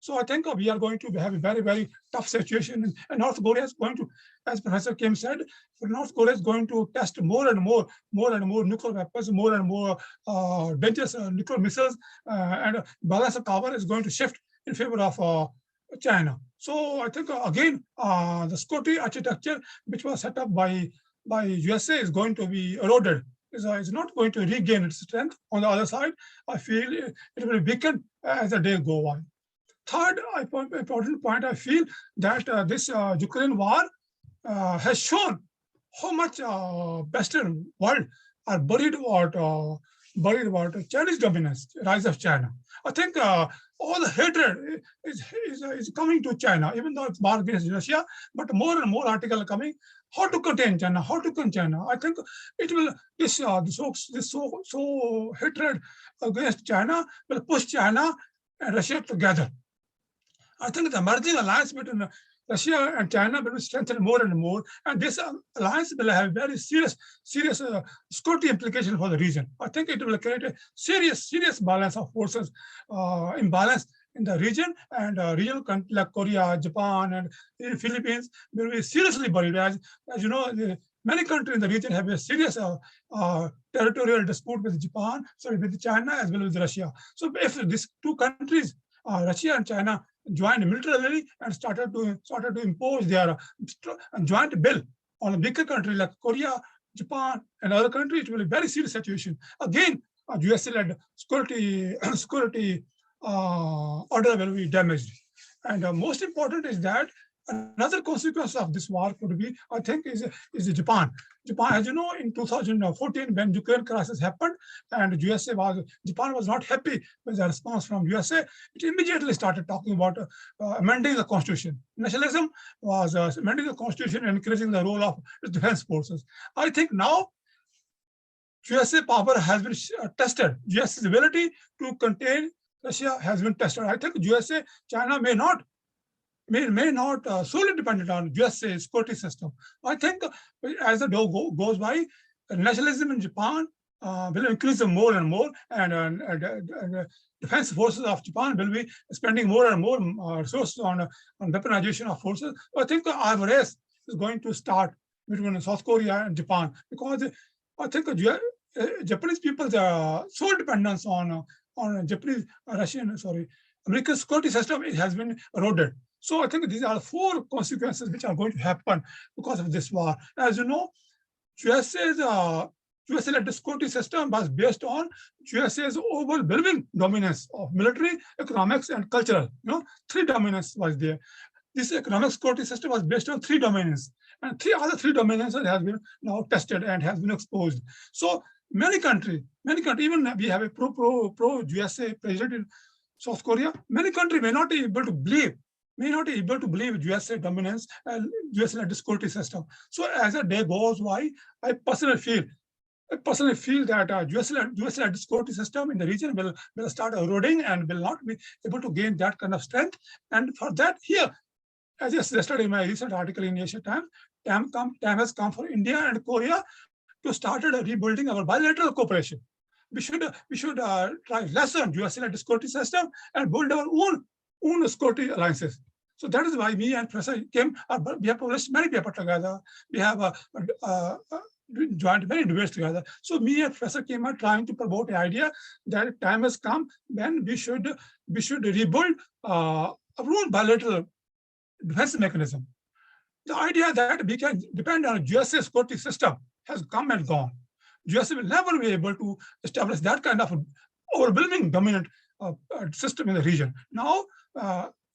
So I think we are going to have a very, very tough situation, and North Korea is going to, as Professor Kim said, North Korea is going to test more and more nuclear weapons, more and more dangerous nuclear missiles, and balance of power is going to shift in favor of China. So I think again, the security architecture which was set up by USA is going to be eroded. It's not going to regain its strength. On the other side, I feel it will weaken as the day go on. Third important point, I feel that this Ukraine war has shown how much Western world are worried about worried about Chinese dominance, rise of China. I think all the hatred is coming to China, even though it's war against Russia, but more and more articles are coming. How to contain China? How to contain China? I think it will this so hatred against China will push China and Russia together. I think the emerging alliance between Russia and China will be strengthened more and more, and this alliance will have very serious security implications for the region. I think it will create a serious balance of forces, imbalance in the region, and regional countries like Korea, Japan, and the Philippines will be seriously worried. As you know, many countries in the region have a serious territorial dispute with Japan, so with China as well as Russia. So if these two countries, Russia and China, joined militarily and started to impose their joint bill on a bigger country like Korea, Japan, and other countries, it will be a very serious situation. Again, US-led security order will be damaged. And most important is that another consequence of this war could be, I think, is Japan. Japan, as you know, in 2014, when Ukraine crisis happened, and Japan was not happy with the response from USA, it immediately started talking about amending the constitution. Nationalism was amending the constitution and increasing the role of its defense forces. I think now USA power has been tested. US's ability to contain Russia has been tested. I think USA, China may not solely dependent on US security system. I think as the day goes by, nationalism in Japan will increase more and more, and defense forces of Japan will be spending more and more resources on weaponization of forces. I think the arms race is going to start between South Korea and Japan, because I think Japanese people's sole dependence on American security system, it has been eroded. So I think these are 4 consequences which are going to happen because of this war. As you know, US-led security system was based on USA's overwhelming dominance of military, economics, and cultural. 3 dominance was there. This economic security system was based on 3 dominance, and 3 dominances has been now tested and has been exposed. So many countries, even we have a pro-USA president in South Korea. Many countries may not be able to believe USA dominance and US-led security system. So as the day goes by, I personally feel that US-led security system in the region will start eroding and will not be able to gain that kind of strength. And for that, here, as I suggested in my recent article in Asia Times, time has come for India and Korea to start rebuilding our bilateral cooperation. We should try less on US-led security system and build our own security alliances. So that is why me and Professor came. We have published many papers together. We have joined many debates together. So me and Professor came out trying to promote the idea that time has come when we should rebuild our own bilateral defense mechanism. The idea that we can depend on US security system has come and gone. US will never be able to establish that kind of overwhelming dominant system in the region. Now,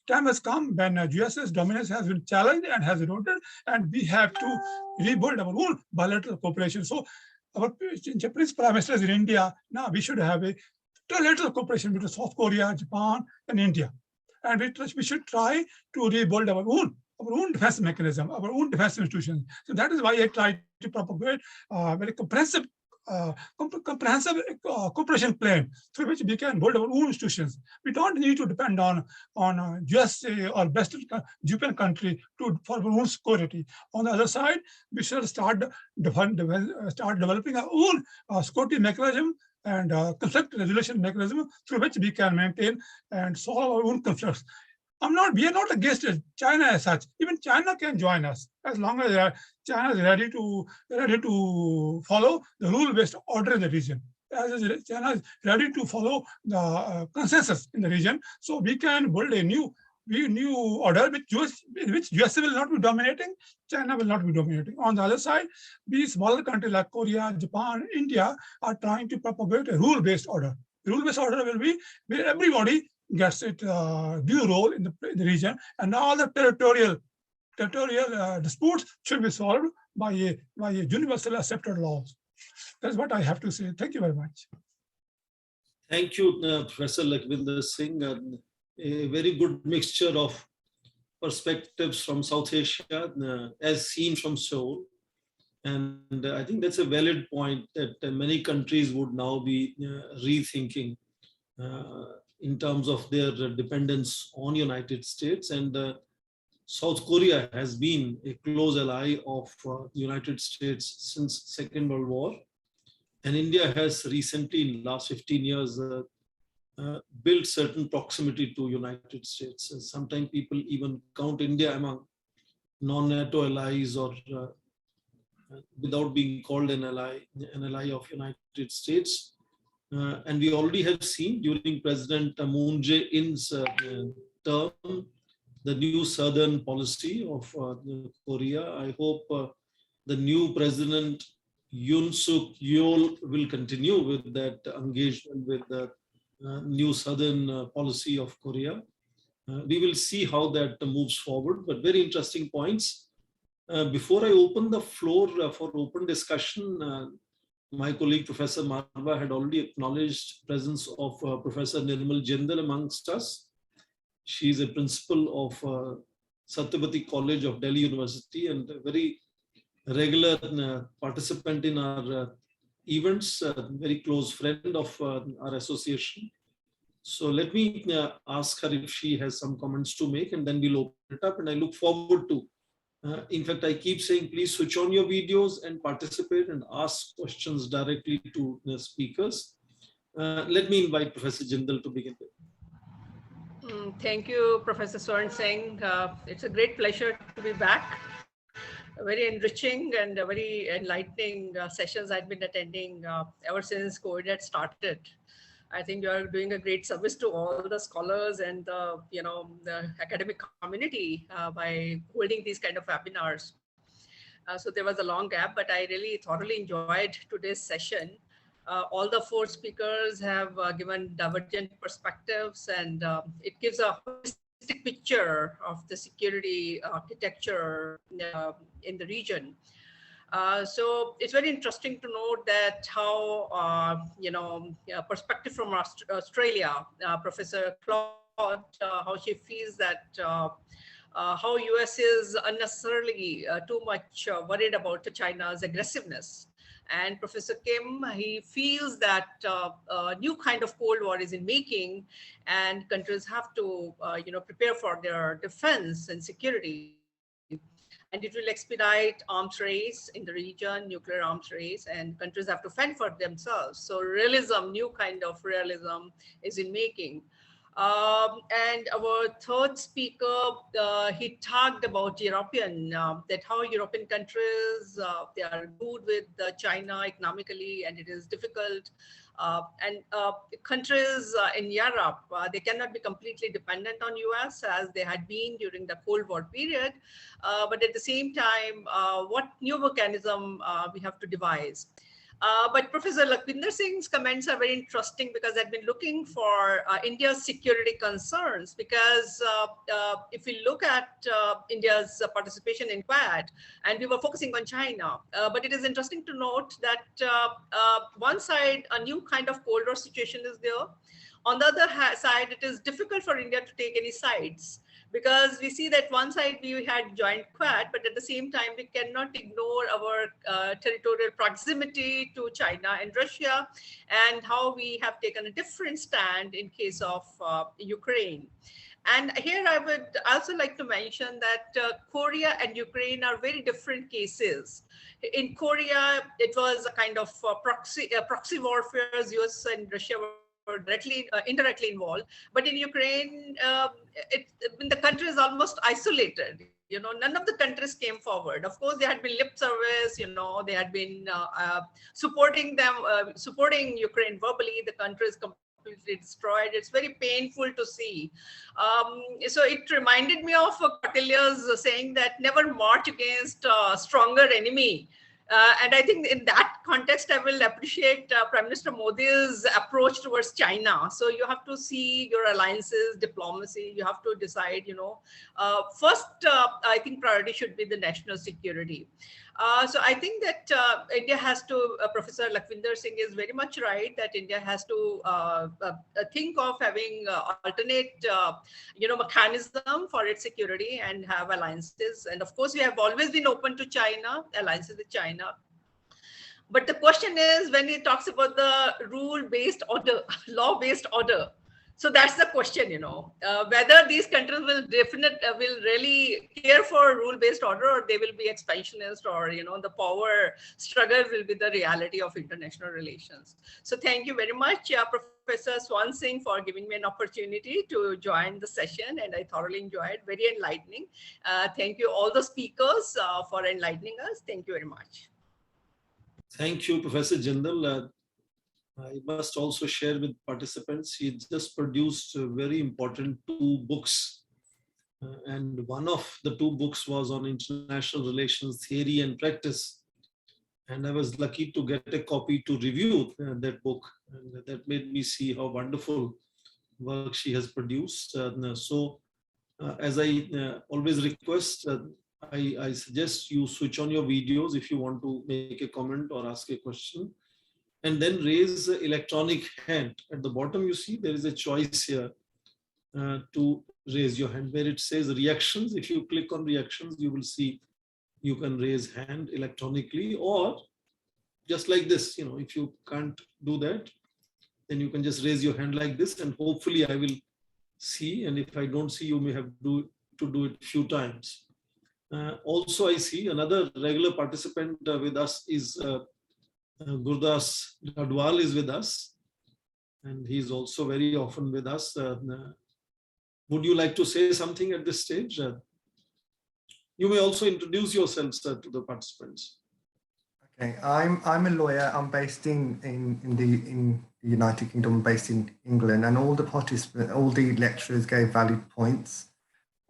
time has come when US's dominance has been challenged and has eroded, and we have to rebuild our own bilateral cooperation. So our Japanese prime minister is in India. Now we should have a trilateral cooperation between South Korea, Japan, and India. And we should try to rebuild our own defense mechanism, our own defense institutions. So that is why I try to propagate very comprehensive cooperation plan through which we can build our own institutions. We don't need to depend on USA or Western European country for our own security. On the other side, we should start developing our own security mechanism and conflict resolution mechanism through which we can maintain and solve our own conflicts. We are not against China as such. Even China can join us as long as China is ready to follow the rule-based order in the region. As China is ready to follow the consensus in the region, so we can build a new order in which US will not be dominating, China will not be dominating. On the other side, these smaller countries like Korea, Japan, India are trying to propagate a rule-based order. The rule-based order will be where everybody gets its due role in the region, and all the territorial disputes should be solved by a universal accepted laws. That's what I have to say. Thank you very much. Thank you, Professor Lakhvinder Singh. A very good mixture of perspectives from South Asia, as seen from Seoul. And I think that's a valid point that many countries would now be rethinking in terms of their dependence on United States. And South Korea has been a close ally of the United States since Second World War. And India has recently, in the last 15 years, built certain proximity to United States. Sometimes people even count India among non-NATO allies or without being called an ally of United States. And we already have seen during President Moon Jae-in's term, the new Southern policy of Korea. I hope the new President Yoon Suk Yeol will continue with that engagement with the new Southern policy of Korea. We will see how that moves forward, but very interesting points. Before I open the floor for open discussion, my colleague Professor Marva had already acknowledged presence of Professor Nirmal Jindal amongst us. She is a principal of Satyavati College of Delhi University and a very regular participant in our events, very close friend of our association. So let me ask her if she has some comments to make, and then we'll open it up. And I look forward to, in fact, I keep saying, please switch on your videos and participate and ask questions directly to the speakers. Let me invite Professor Jindal to begin with. Thank you, Professor Swaran Singh. It's a great pleasure to be back. Very enriching and very enlightening sessions I've been attending ever since COVID had started. I think you are doing a great service to all the scholars and the academic community by holding these kind of webinars. So there was a long gap, but I really thoroughly enjoyed today's session. All the four speakers have given divergent perspectives, and it gives a holistic picture of the security architecture in the region. So it's very interesting to note that how, perspective from Australia, Professor Claude, how she feels that how US is unnecessarily too much worried about China's aggressiveness. And Professor Kim, he feels that a new kind of Cold War is in making, and countries have to, prepare for their defense and security. And it will expedite arms race in the region, nuclear arms race, and countries have to fend for themselves. So realism, new kind of realism is in making. And our third speaker, he talked about European, that how European countries, they are good with China economically, and it is difficult. And countries in Europe, they cannot be completely dependent on US as they had been during the Cold War period. But at the same time, what new mechanism we have to devise? But Professor Lakhvinder Singh's comments are very interesting because I've been looking for India's security concerns, because if we look at India's participation in Quad, and we were focusing on China, but it is interesting to note that one side, a new kind of Cold War situation is there. On the other side, it is difficult for India to take any sides, because we see that one side we had joined Quad, but at the same time, we cannot ignore our territorial proximity to China and Russia, and how we have taken a different stand in case of Ukraine. And here I would also like to mention that Korea and Ukraine are very different cases. In Korea, it was a kind of proxy warfare, as US and Russia were directly, indirectly involved. But in Ukraine, the country is almost isolated. None of the countries came forward. Of course, there had been lip service, they had been supporting them, supporting Ukraine verbally. The country is completely destroyed. It's very painful to see. So it reminded me of Kautilya's saying that never march against a stronger enemy. And I think in that context, I will appreciate Prime Minister Modi's approach towards China. So you have to see your alliances, diplomacy. You have to decide, first, I think priority should be the national security. So I think that India has to, Professor Lakhvinder Singh is very much right that India has to think of having alternate, mechanism for its security and have alliances. And of course, we have always been open to China, alliances with China. But the question is, when he talks about the rule-based order, law-based order, so that's the question, whether these countries will will really care for rule-based order, or they will be expansionist, or the power struggle will be the reality of international relations. So thank you very much, Professor Swan Singh, for giving me an opportunity to join the session, and I thoroughly enjoyed. Very enlightening. Thank you all the speakers for enlightening us. Thank you very much. Thank you, Professor Jindal. I must also share with participants, he just produced very important 2 books. And one of the 2 books was on international relations theory and practice. And I was lucky to get a copy to review that book. And that made me see how wonderful work she has produced. As I always request, I suggest you switch on your videos if you want to make a comment or ask a question, and then raise the electronic hand. At the bottom, you see there is a choice here to raise your hand where it says reactions. If you click on reactions, you will see you can raise hand electronically, or just like this. If you can't do that, then you can just raise your hand like this, and hopefully I will see. And if I don't see, you may have to do it a few times. Also, I see another regular participant with us is Gurdas Gadwal is with us, and he's also very often with us. Would you like to say something at this stage? You may also introduce yourselves to the participants. Okay, I'm a lawyer. I'm based in the United Kingdom, based in England, and all the lecturers gave valid points.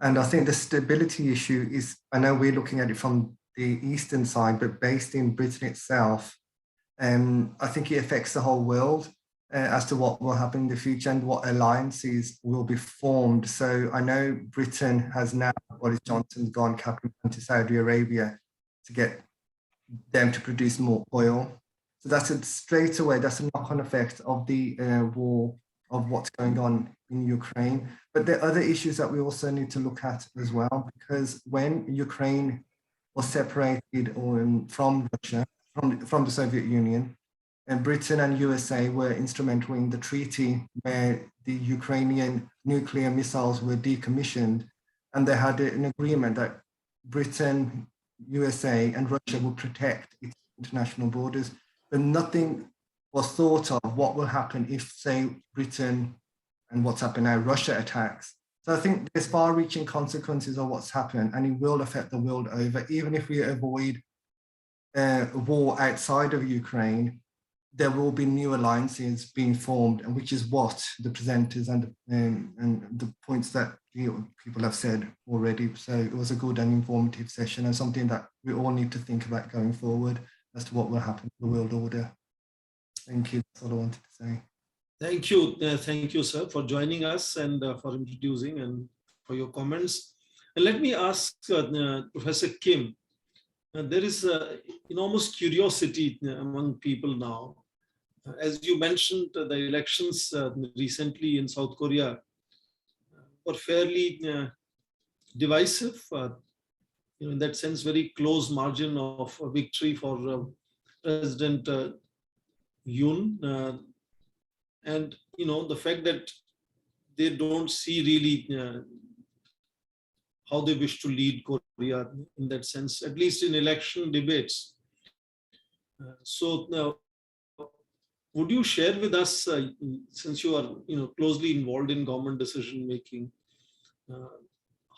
And I think the stability issue is, I know we're looking at it from the eastern side, but based in Britain itself, I think it affects the whole world as to what will happen in the future and what alliances will be formed. So I know Britain has now, Boris Johnson's gone capping to Saudi Arabia to get them to produce more oil. So that's straight away, that's a knock-on effect of the war, of what's going on in Ukraine. But there are other issues that we also need to look at as well, because when Ukraine was separated from Russia, from the Soviet Union, and Britain and USA were instrumental in the treaty where the Ukrainian nuclear missiles were decommissioned, and they had an agreement that Britain, USA, and Russia would protect its international borders. But nothing was thought of what will happen if, say, Britain and what's happened now, Russia attacks. So I think there's far-reaching consequences of what's happened, and it will affect the world over. Even if we avoid a war outside of Ukraine, there will be new alliances being formed, and which is what the presenters and the points that people have said already. So it was a good and informative session, and something that we all need to think about going forward as to what will happen to the world order. Thank you. That's all I wanted to say. Thank you, sir, for joining us and for introducing and for your comments. And let me ask Professor Kim. There is enormous curiosity among people now. As you mentioned, the elections recently in South Korea were fairly divisive. In that sense, very close margin of victory for President Yoon. And the fact that they don't see really how they wish to lead Korea in that sense, at least in election debates. So would you share with us, since you are closely involved in government decision making,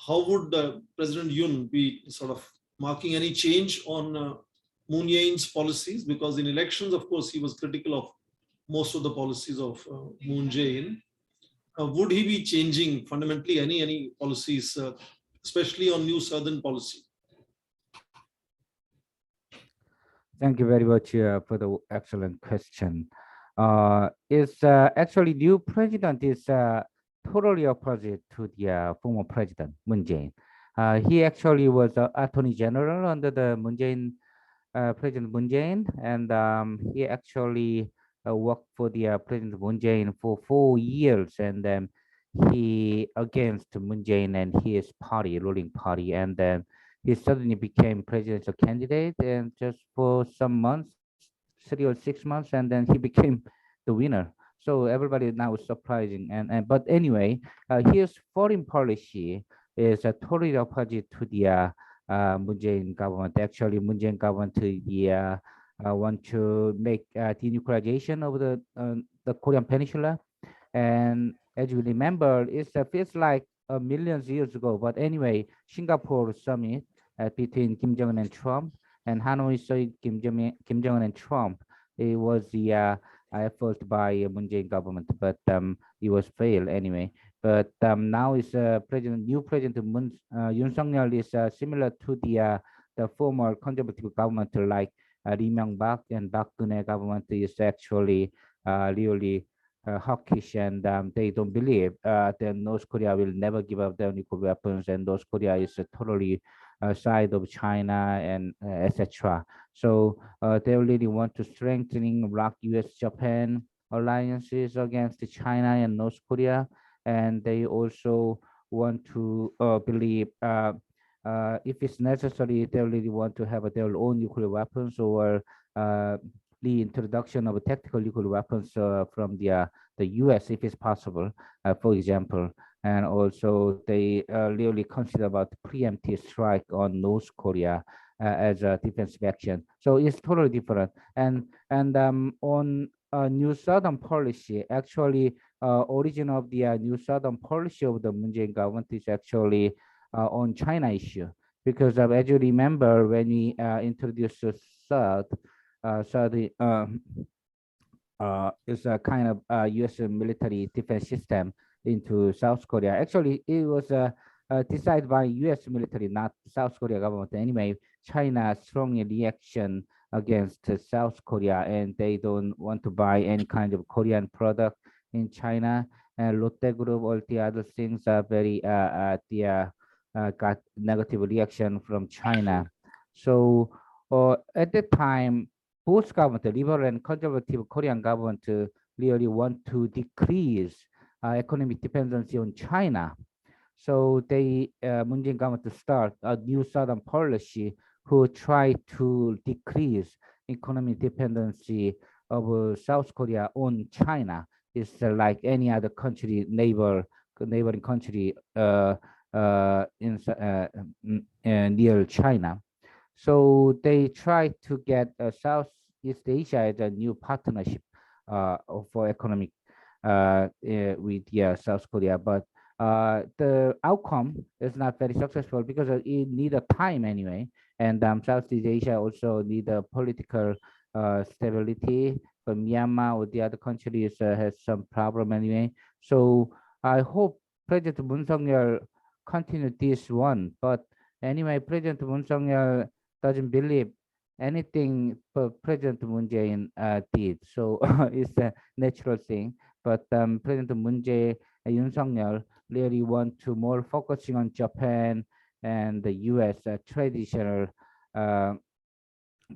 how would President Yoon be sort of marking any change on Moon Jae-in's policies? Because in elections, of course, he was critical of most of the policies of Moon Jae-in. Would he be changing fundamentally any policies, especially on new Southern policy? Thank you very much for the excellent question. Actually, new president is totally opposite to the former president, Moon Jae-in. He actually was Attorney General under the Moon Jae-in President Moon Jae-in, and he actually worked for the President Moon Jae-in for 4 years, and then he against Moon Jae-in and his party, ruling party, and then he suddenly became presidential candidate, and just for some months, 3 or 6 months, and then he became the winner. So everybody now is surprising, and but anyway, his foreign policy is totally opposite to the Moon Jae-in government. Actually, Moon Jae-in government want to make denuclearization of the Korean Peninsula, and as you remember, it feels like millions years ago. But anyway, Singapore summit between Kim Jong-un and Trump, and Hanoi summit Kim Jong-un and Trump. It was the effort by Moon Jae-in government, but it was failed anyway. But now is new president Yoon Suk-yeol is similar to the former conservative government like Lee Myung-bak and Park Geun-hye government is actually really hawkish, and they don't believe that North Korea will never give up their nuclear weapons, and North Korea is totally side of China and etc. So they really want to strengthening bloc U.S.-Japan alliances against China and North Korea, and they also want to believe if it's necessary, they really want to have their own nuclear weapons, or the introduction of tactical nuclear weapons from the U.S. if it's possible, for example. And also they really consider about preemptive strike on North Korea as a defensive action. So it's totally different. And on New Southern policy, actually, origin of the New Southern policy of the Moon Jae-in government is actually on China issue, because as you remember, when we introduced the THAAD is a kind of U.S. military defense system into South Korea. Actually, it was decided by U.S. military, not South Korea government. Anyway, China strongly reaction against South Korea, and they don't want to buy any kind of Korean product in China. And Lotte Group, all the other things are very got negative reaction from China. So at that time, both government, the liberal and conservative Korean government, really want to decrease economic dependency on China. So they, Moon Jae-in government to start a new Southern policy who try to decrease economic dependency of South Korea on China. It's like any other country, neighboring country near China. So they try to get Southeast Asia as a new partnership for economic with South Korea, but the outcome is not very successful because it need a time anyway, and Southeast Asia also need a political stability. But Myanmar or the other countries has some problem anyway. So I hope President Moon Suk-yeol continue this one, but anyway, President Moon Suk-yeol doesn't believe anything President Moon Jae-in did. So it's a natural thing. But President Moon Jae and Yoon Suk-yeol really want to more focusing on Japan and the U.S. Traditional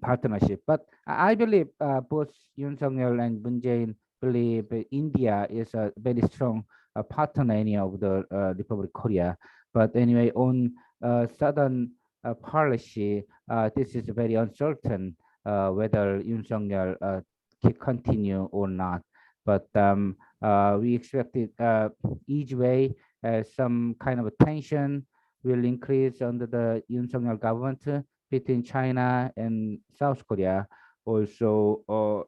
partnership. But I believe both Yoon Suk-yeol and Moon Jae-in believe India is a very strong partner of the Republic of Korea. But anyway, on southern policy, this is very uncertain whether Yoon Suk-yeol can continue or not. But we expected each way some kind of tension will increase under the Yoon Suk-yeol government between China and South Korea. Also,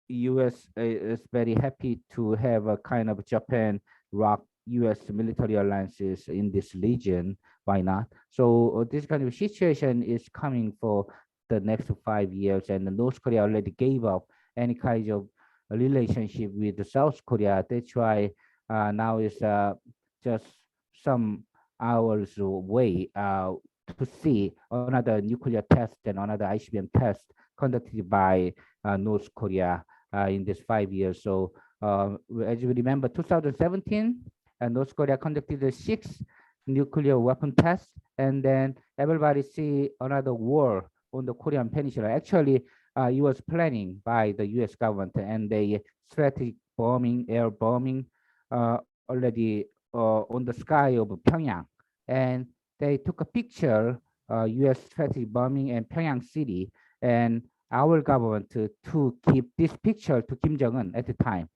U.S. is very happy to have a kind of Japan rock U.S. military alliances in this region. Why not? So this kind of situation is coming for the next 5 years, and North Korea already gave up any kind of relationship with South Korea. That's why now is just some hours away to see another nuclear test and another ICBM test conducted by North Korea in this 5 years. So as you remember, 2017, North Korea conducted the 6th nuclear weapon test, and then everybody see another war on the Korean Peninsula. Actually, it was planning by the U.S. government, and they strategic bombing, air bombing already on the sky of Pyongyang. And they took a picture, U.S. strategic bombing in Pyongyang city, and our government to keep this picture to Kim Jong-un at the time,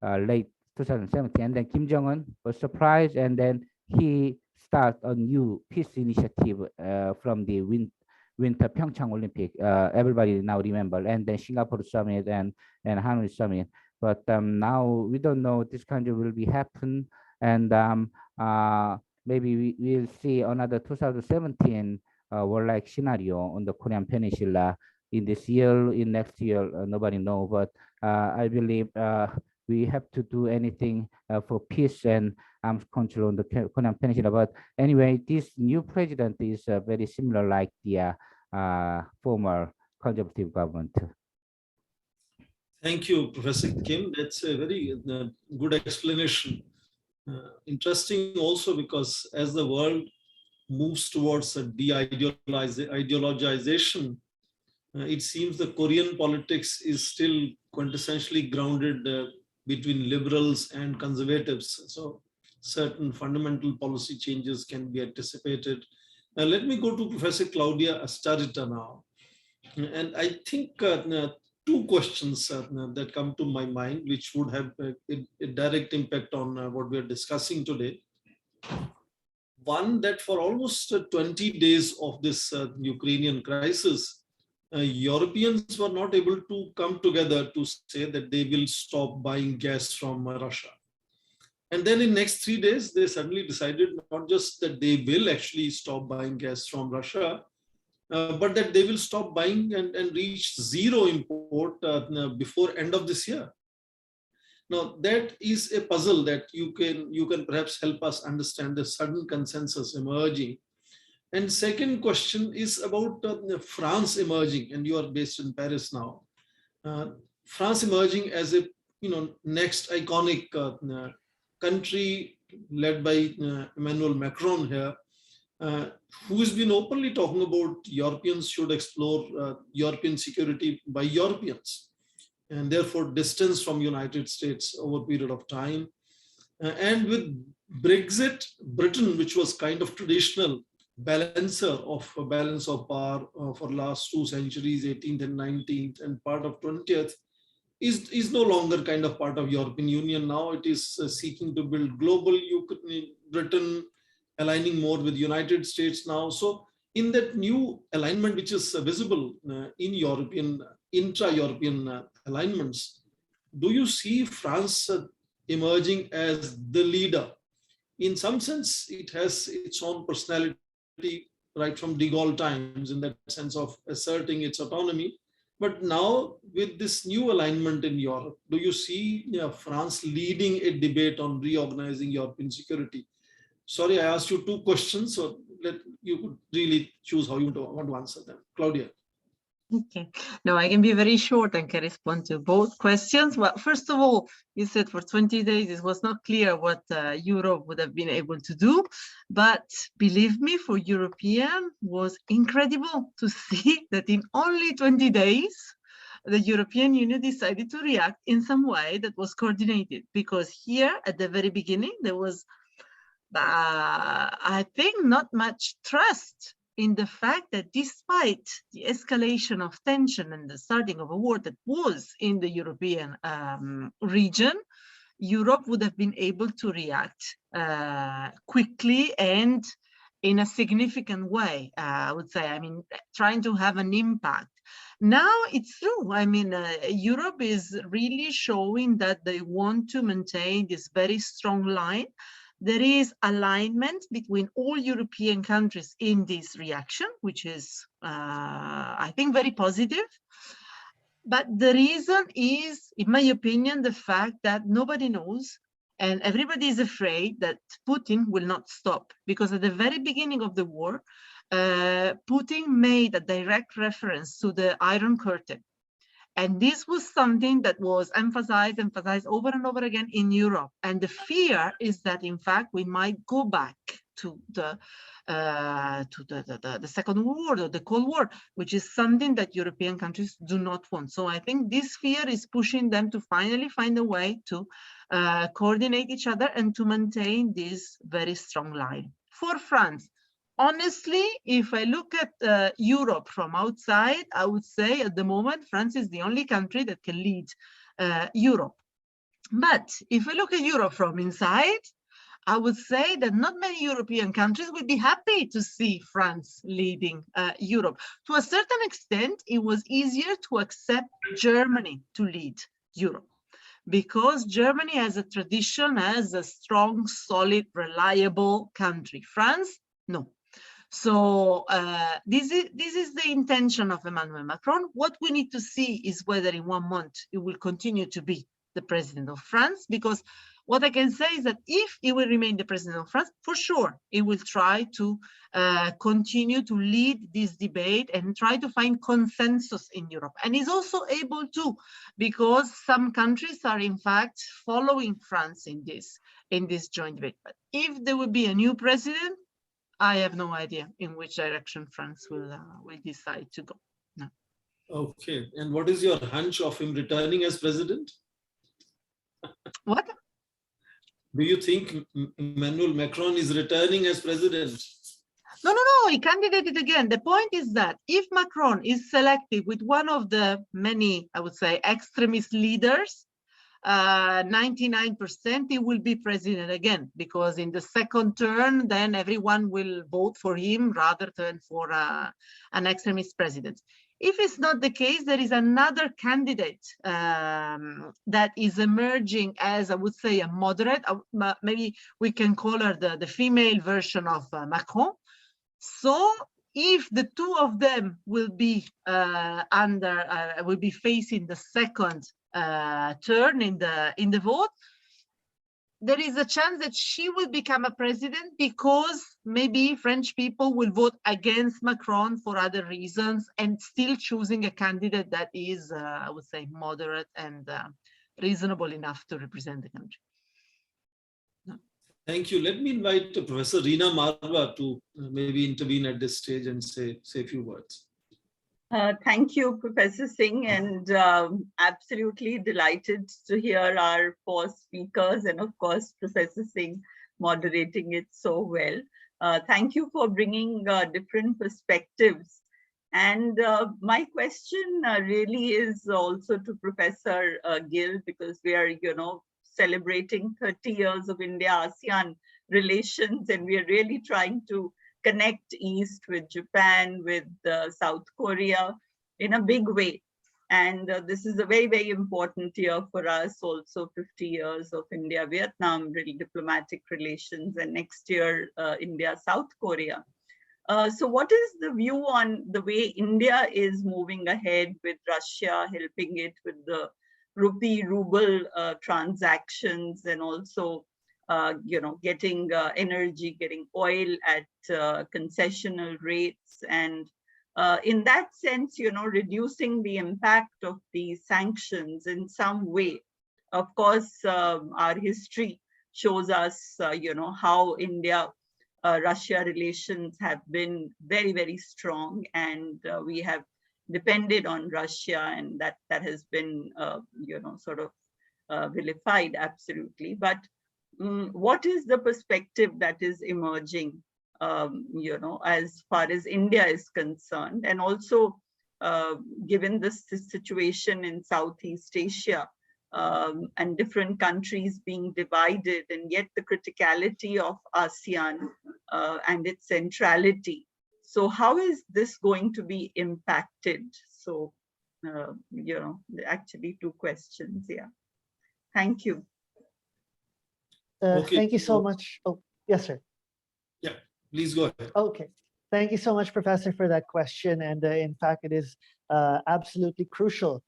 late 2017. And then Kim Jong-un was surprised, and then he started a new peace initiative from the Winter Pyeongchang Olympic. Everybody now remember, and then Singapore summit and Hanoi summit. But now we don't know this country will be happen, and maybe we'll see another 2017 war-like scenario on the Korean Peninsula in this year, in next year. Nobody know, but I believe we have to do anything for peace and arms control on the Korean Peninsula. But anyway, this new president is very similar like the former conservative government. Thank you, Professor Kim. That's a very good explanation. Interesting also because as the world moves towards a de-ideologization, it seems the Korean politics is still quintessentially grounded between liberals and conservatives. So certain fundamental policy changes can be anticipated. Let me go to Professor Claudia Astarita now. And I think two questions that come to my mind, which would have a direct impact on what we're discussing today. One, that for almost 20 days of this Ukrainian crisis, Europeans were not able to come together to say that they will stop buying gas from Russia. And then in next 3 days, they suddenly decided not just that they will actually stop buying gas from Russia, but that they will stop buying and reach zero import before end of this year. Now, that is a puzzle that you can perhaps help us understand the sudden consensus emerging. And second question is about France emerging, and you are based in Paris now. France emerging as a next iconic country led by Emmanuel Macron here, who has been openly talking about Europeans should explore European security by Europeans, and therefore distance from United States over a period of time. And with Brexit, Britain, which was kind of traditional balancer of balance of power for last 2 centuries, 18th and 19th and part of 20th, is no longer kind of part of European Union. Now it is seeking to build global Britain, aligning more with United States now. So in that new alignment, which is visible in European, intra-European alignments, do you see France emerging as the leader? In some sense, it has its own personality right from de Gaulle times in that sense of asserting its autonomy. But now with this new alignment in Europe, do you see France leading a debate on reorganizing European security? Sorry, I asked you 2 questions, so you could really choose how you want to answer them. Claudia. Okay, no, I can be very short and can respond to both questions. Well, first of all, you said for 20 days it was not clear what Europe would have been able to do, but believe me, for European was incredible to see that in only 20 days, the European Union decided to react in some way that was coordinated, because here at the very beginning, there was, I think, not much trust in the fact that despite the escalation of tension and the starting of a war that was in the European region, Europe would have been able to react quickly and in a significant way, I would say. I mean, trying to have an impact. Now it's true. I mean, Europe is really showing that they want to maintain this very strong line. There is alignment between all European countries in this reaction, which is, I think, very positive. But the reason is, in my opinion, the fact that nobody knows and everybody is afraid that Putin will not stop. Because at the very beginning of the war, Putin made a direct reference to the Iron Curtain. And this was something that was emphasized over and over again in Europe. And the fear is that, in fact, we might go back to the Second World War, or the Cold War, which is something that European countries do not want. So I think this fear is pushing them to finally find a way to coordinate each other and to maintain this very strong line. For France, honestly, if I look at Europe from outside, I would say at the moment, France is the only country that can lead Europe. But if I look at Europe from inside, I would say that not many European countries would be happy to see France leading Europe. To a certain extent, it was easier to accept Germany to lead Europe, because Germany has a tradition as a strong, solid, reliable country. France, no. So this is the intention of Emmanuel Macron. What we need to see is whether in 1 month it will continue to be the president of France, because what I can say is that if he will remain the president of France, for sure, he will try to continue to lead this debate and try to find consensus in Europe. And he's also able to, because some countries are in fact following France in this joint debate. But if there will be a new president, I have no idea in which direction France will decide to go. No. Okay, and what is your hunch of him returning as president? What? Do you think Emmanuel Macron is returning as president? No, he candidated again. The point is that if Macron is selected with one of the many, I would say, extremist leaders, 99% he will be president again, because in the second turn, then everyone will vote for him rather than for an extremist president. If it's not the case, there is another candidate that is emerging as, I would say, a moderate, maybe we can call her the female version of Macron. So if the two of them will be will be facing the second turn in the vote, there is a chance that she will become a president, because maybe French people will vote against Macron for other reasons and still choosing a candidate that is, I would say, moderate and reasonable enough to represent the country. Thank you. Let me invite Professor Reena Marwa to maybe intervene at this stage and say a few words. Thank you, Professor Singh, and absolutely delighted to hear our four speakers, and of course, Professor Singh moderating it so well. Thank you for bringing different perspectives. And my question really is also to Professor Gill, because we are, celebrating 30 years of India-ASEAN relations, and we are really trying to connect East with Japan, with South Korea in a big way. And this is a very, very important year for us, also 50 years of India-Vietnam diplomatic relations, and next year, India-South Korea. So what is the view on the way India is moving ahead with Russia, helping it with the rupee-ruble transactions, and also getting energy, getting oil at concessional rates, and in that sense, reducing the impact of these sanctions in some way. Of course, our history shows us, how India-Russia relations have been very, very strong, and we have depended on Russia, and that has been, sort of vilified, absolutely. But what is the perspective that is emerging, as far as India is concerned, and also given this situation in Southeast Asia and different countries being divided, and yet the criticality of ASEAN and its centrality. So how is this going to be impacted? So, actually 2 questions, yeah. Thank you. Okay. Thank you so much. Oh, yes, sir. Yeah, please go ahead. Okay. Thank you so much, Professor, for that question. And in fact, it is absolutely crucial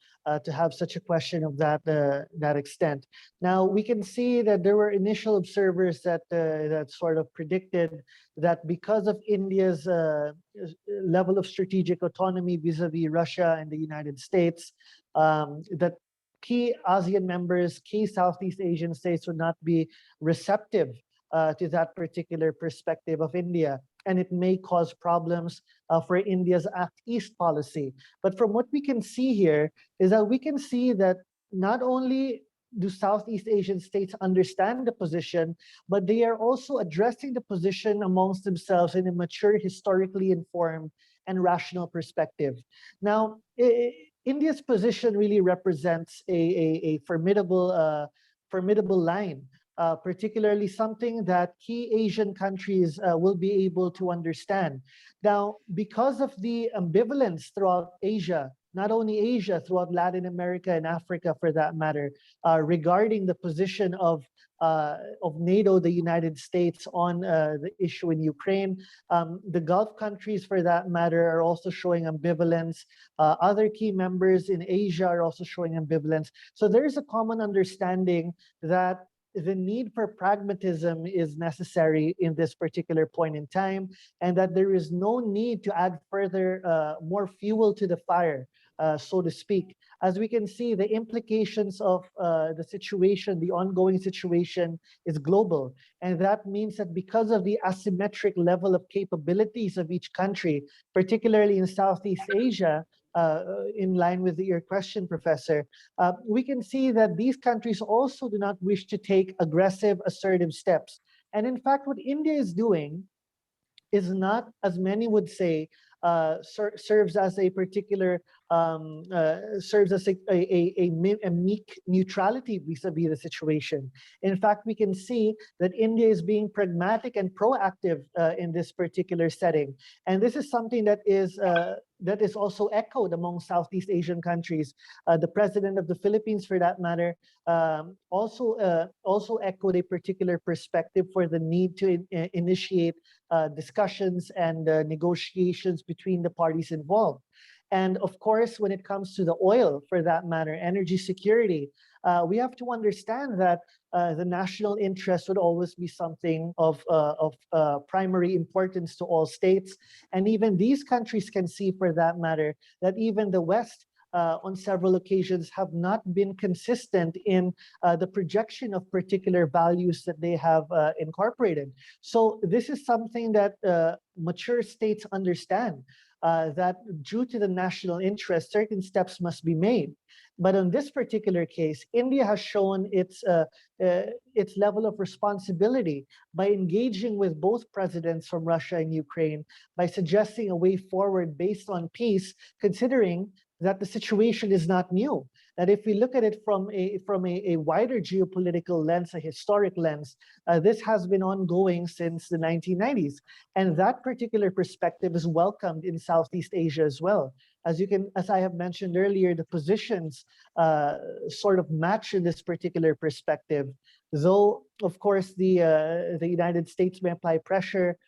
to have such a question of that extent. Now, we can see that there were initial observers that sort of predicted that because of India's level of strategic autonomy vis-a-vis Russia and the United States, that key ASEAN members, key Southeast Asian states would not be receptive to that particular perspective of India. And it may cause problems for India's Act East policy. But from what we can see here is that we can see that not only do Southeast Asian states understand the position, but they are also addressing the position amongst themselves in a mature, historically informed, and rational perspective. Now, India's position really represents a formidable, formidable line, particularly something that key Asian countries will be able to understand. Now, because of the ambivalence throughout Asia, not only Asia, throughout Latin America and Africa for that matter, regarding the position of NATO, the United States, on the issue in Ukraine. The Gulf countries, for that matter, are also showing ambivalence. Other key members in Asia are also showing ambivalence. So there is a common understanding that the need for pragmatism is necessary in this particular point in time, and that there is no need to add further, more fuel to the fire, so to speak. As we can see, the implications of the situation, the ongoing situation, is global. And that means that because of the asymmetric level of capabilities of each country, particularly in Southeast Asia, in line with your question, Professor, we can see that these countries also do not wish to take aggressive, assertive steps. And in fact, what India is doing is not, as many would say, serves as a particular, serves as a meek neutrality vis-a-vis the situation. In fact, we can see that India is being pragmatic and proactive in this particular setting. And this is something that is also echoed among Southeast Asian countries. The president of the Philippines, for that matter, also echoed a particular perspective for the need to initiate discussions and negotiations between the parties involved. And of course, when it comes to the oil, for that matter, energy security, we have to understand that the national interest would always be something of primary importance to all states. And even these countries can see, for that matter, that even the West on several occasions have not been consistent in the projection of particular values that they have incorporated. So this is something that mature states understand, that due to the national interest, certain steps must be made. But in this particular case, India has shown its level of responsibility by engaging with both presidents from Russia and Ukraine, by suggesting a way forward based on peace, considering that the situation is not new. That if we look at it from a wider geopolitical lens, a historic lens, this has been ongoing since the 1990s. And that particular perspective is welcomed in Southeast Asia as well. As I have mentioned earlier, the positions sort of match in this particular perspective. Though, of course, the United States may apply pressure,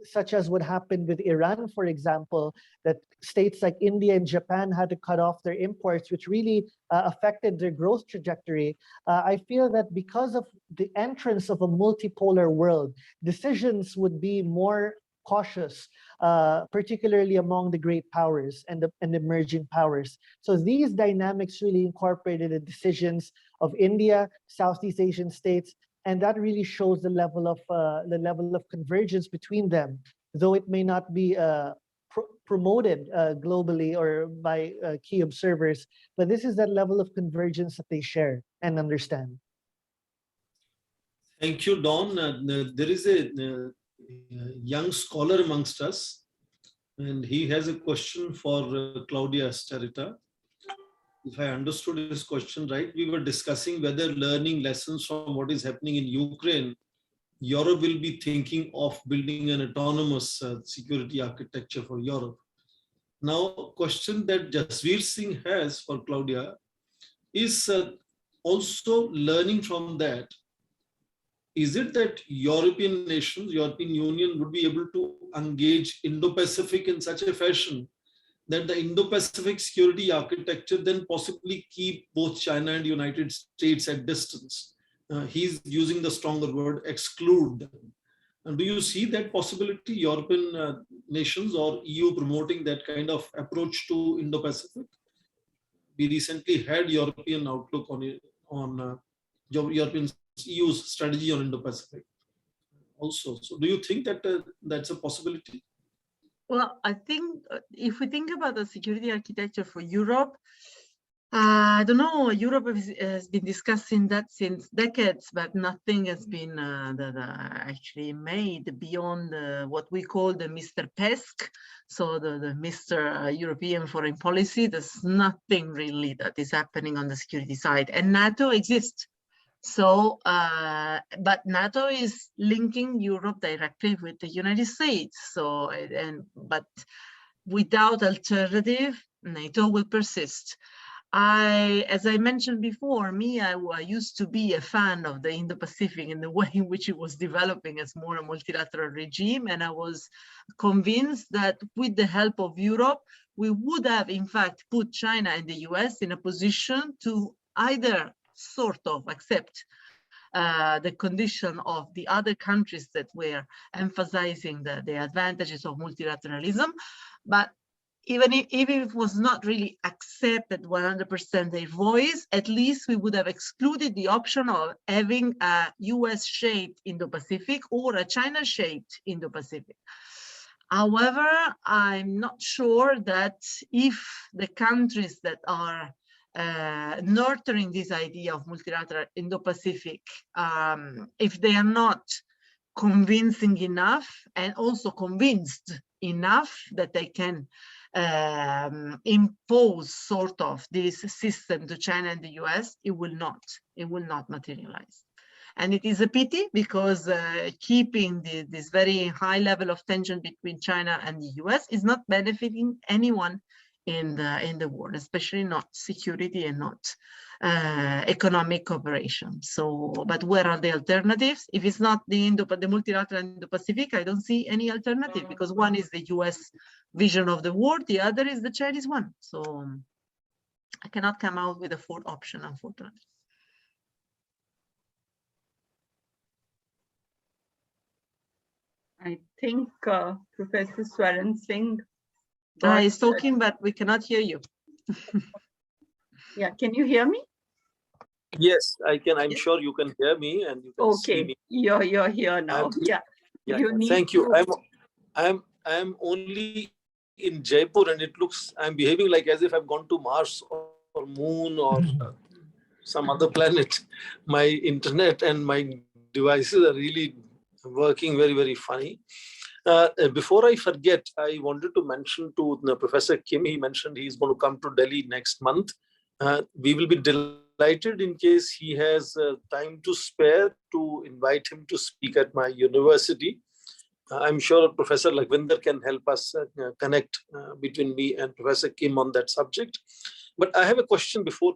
such as what happened with Iran, for example, that states like India and Japan had to cut off their imports, which really affected their growth trajectory. I feel that because of the entrance of a multipolar world, decisions would be more cautious, particularly among the great powers and the emerging powers. So these dynamics really incorporated the decisions of India, Southeast Asian states, and that really shows the level of convergence between them, though it may not be promoted globally or by key observers. But this is that level of convergence that they share and understand. Thank you, Don. There is a young scholar amongst us, and he has a question for Claudia Starita. If I understood his question right, we were discussing whether learning lessons from what is happening in Ukraine, Europe will be thinking of building an autonomous security architecture for Europe. Now, a question that Jasveer Singh has for Claudia is also learning from that. Is it that European nations, European Union would be able to engage Indo-Pacific in such a fashion that the Indo-Pacific security architecture then possibly keep both China and United States at distance? He's using the stronger word, exclude them. And do you see that possibility, European nations or EU promoting that kind of approach to Indo-Pacific? We recently had European outlook on European EU's strategy on Indo-Pacific. also. So do you think that that's a possibility? Well, I think if we think about the security architecture for Europe, I don't know, Europe has been discussing that since decades, but nothing has been actually made beyond what we call the Mr. PESC, so the Mr. European Foreign Policy. There's nothing really that is happening on the security side, and NATO exists. So, but NATO is linking Europe directly with the United States. So, but without alternative, NATO will persist. As I mentioned before, I used to be a fan of the Indo-Pacific in the way in which it was developing as more a multilateral regime. And I was convinced that with the help of Europe, we would have in fact put China and the US in a position to either sort of accept the condition of the other countries that were emphasizing the advantages of multilateralism, but even if it was not really accepted 100% their voice, at least we would have excluded the option of having a US-shaped Indo-Pacific or a China-shaped Indo-Pacific. However, I'm not sure that if the countries that are nurturing this idea of multilateral Indo-Pacific, if they are not convincing enough and also convinced enough that they can impose sort of this system to China and the US, it will not materialize. And it is a pity because keeping this very high level of tension between China and the US is not benefiting anyone in the world, especially not security and not economic cooperation. So, but where are the alternatives? If it's not the multilateral Indo-Pacific, I don't see any alternative, because one is the US vision of the world, the other is the Chinese one. So I cannot come out with a fourth option, unfortunately. I think Professor Swaran Singh is talking, but we cannot hear you. Yeah, can you hear me? Yes, I can. I'm sure you can hear me and you can see me. You're here now. Yeah. Thank you. I'm only in Jaipur, and I'm behaving like as if I've gone to Mars or Moon or some other planet. My internet and my devices are really working very, very funny. Before I forget, I wanted to mention to Professor Kim. He mentioned he's going to come to Delhi next month. We will be delighted in case he has time to spare to invite him to speak at my university. I'm sure Professor Lakhvinder can help us connect between me and Professor Kim on that subject. But I have a question before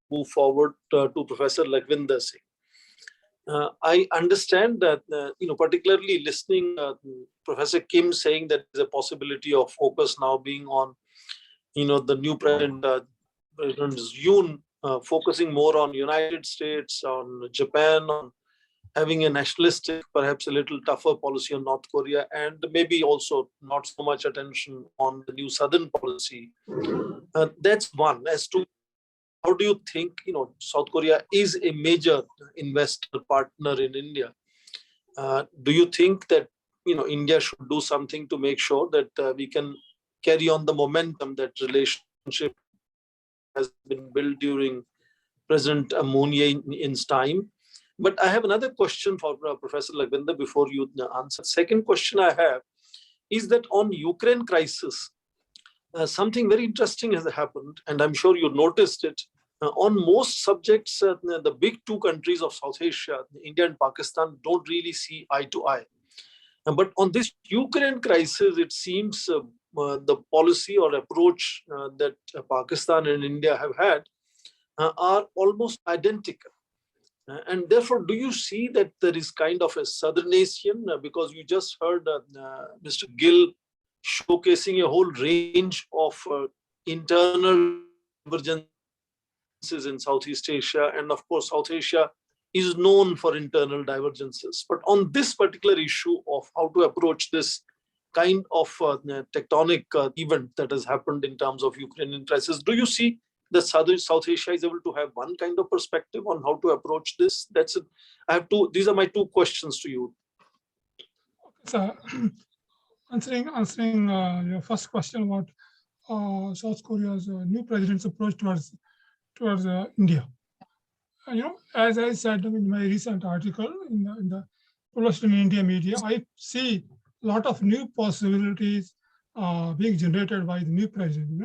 move forward to Professor Lakhvinder Singh. I understand that, particularly listening Professor Kim saying that there's a possibility of focus now being on, the new President Yoon focusing more on United States, on Japan, on having a nationalistic, perhaps a little tougher policy on North Korea, and maybe also not so much attention on the new Southern policy. That's one. As to how do you think, South Korea is a major investor partner in India? Do you think that, India should do something to make sure that we can carry on the momentum that relationship has been built during President Moon Jae-in's time? But I have another question for Professor Lakhvinder before you answer. Second question I have is that on Ukraine crisis, something very interesting has happened, and I'm sure you noticed it. On most subjects, the big two countries of South Asia, India and Pakistan, don't really see eye to eye. But on this Ukraine crisis, it seems the policy or approach that Pakistan and India have had are almost identical. And therefore, do you see that there is kind of a Southern Asian, because you just heard Mr. Gill showcasing a whole range of internal divergences in Southeast Asia. And of course, South Asia is known for internal divergences. But on this particular issue of how to approach this kind of tectonic event that has happened in terms of Ukrainian crisis, do you see that South Asia is able to have one kind of perspective on how to approach this? That's it. These are my two questions to you. Yes, answering your first question about South Korea's new president's approach towards India. As I said in my recent article in the published in India media, I see a lot of new possibilities being generated by the new president.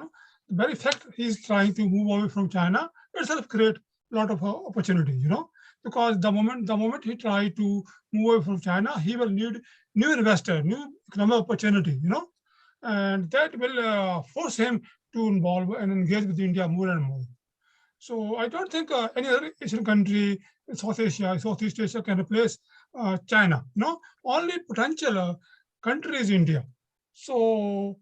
The very fact he's trying to move away from China itself create a lot of opportunity. Because the moment he try to move away from China, he will need new investor, new economic opportunity. And that will force him to involve and engage with India more and more. So I don't think any other Asian country in Southeast Asia can replace China. Only potential country is India. So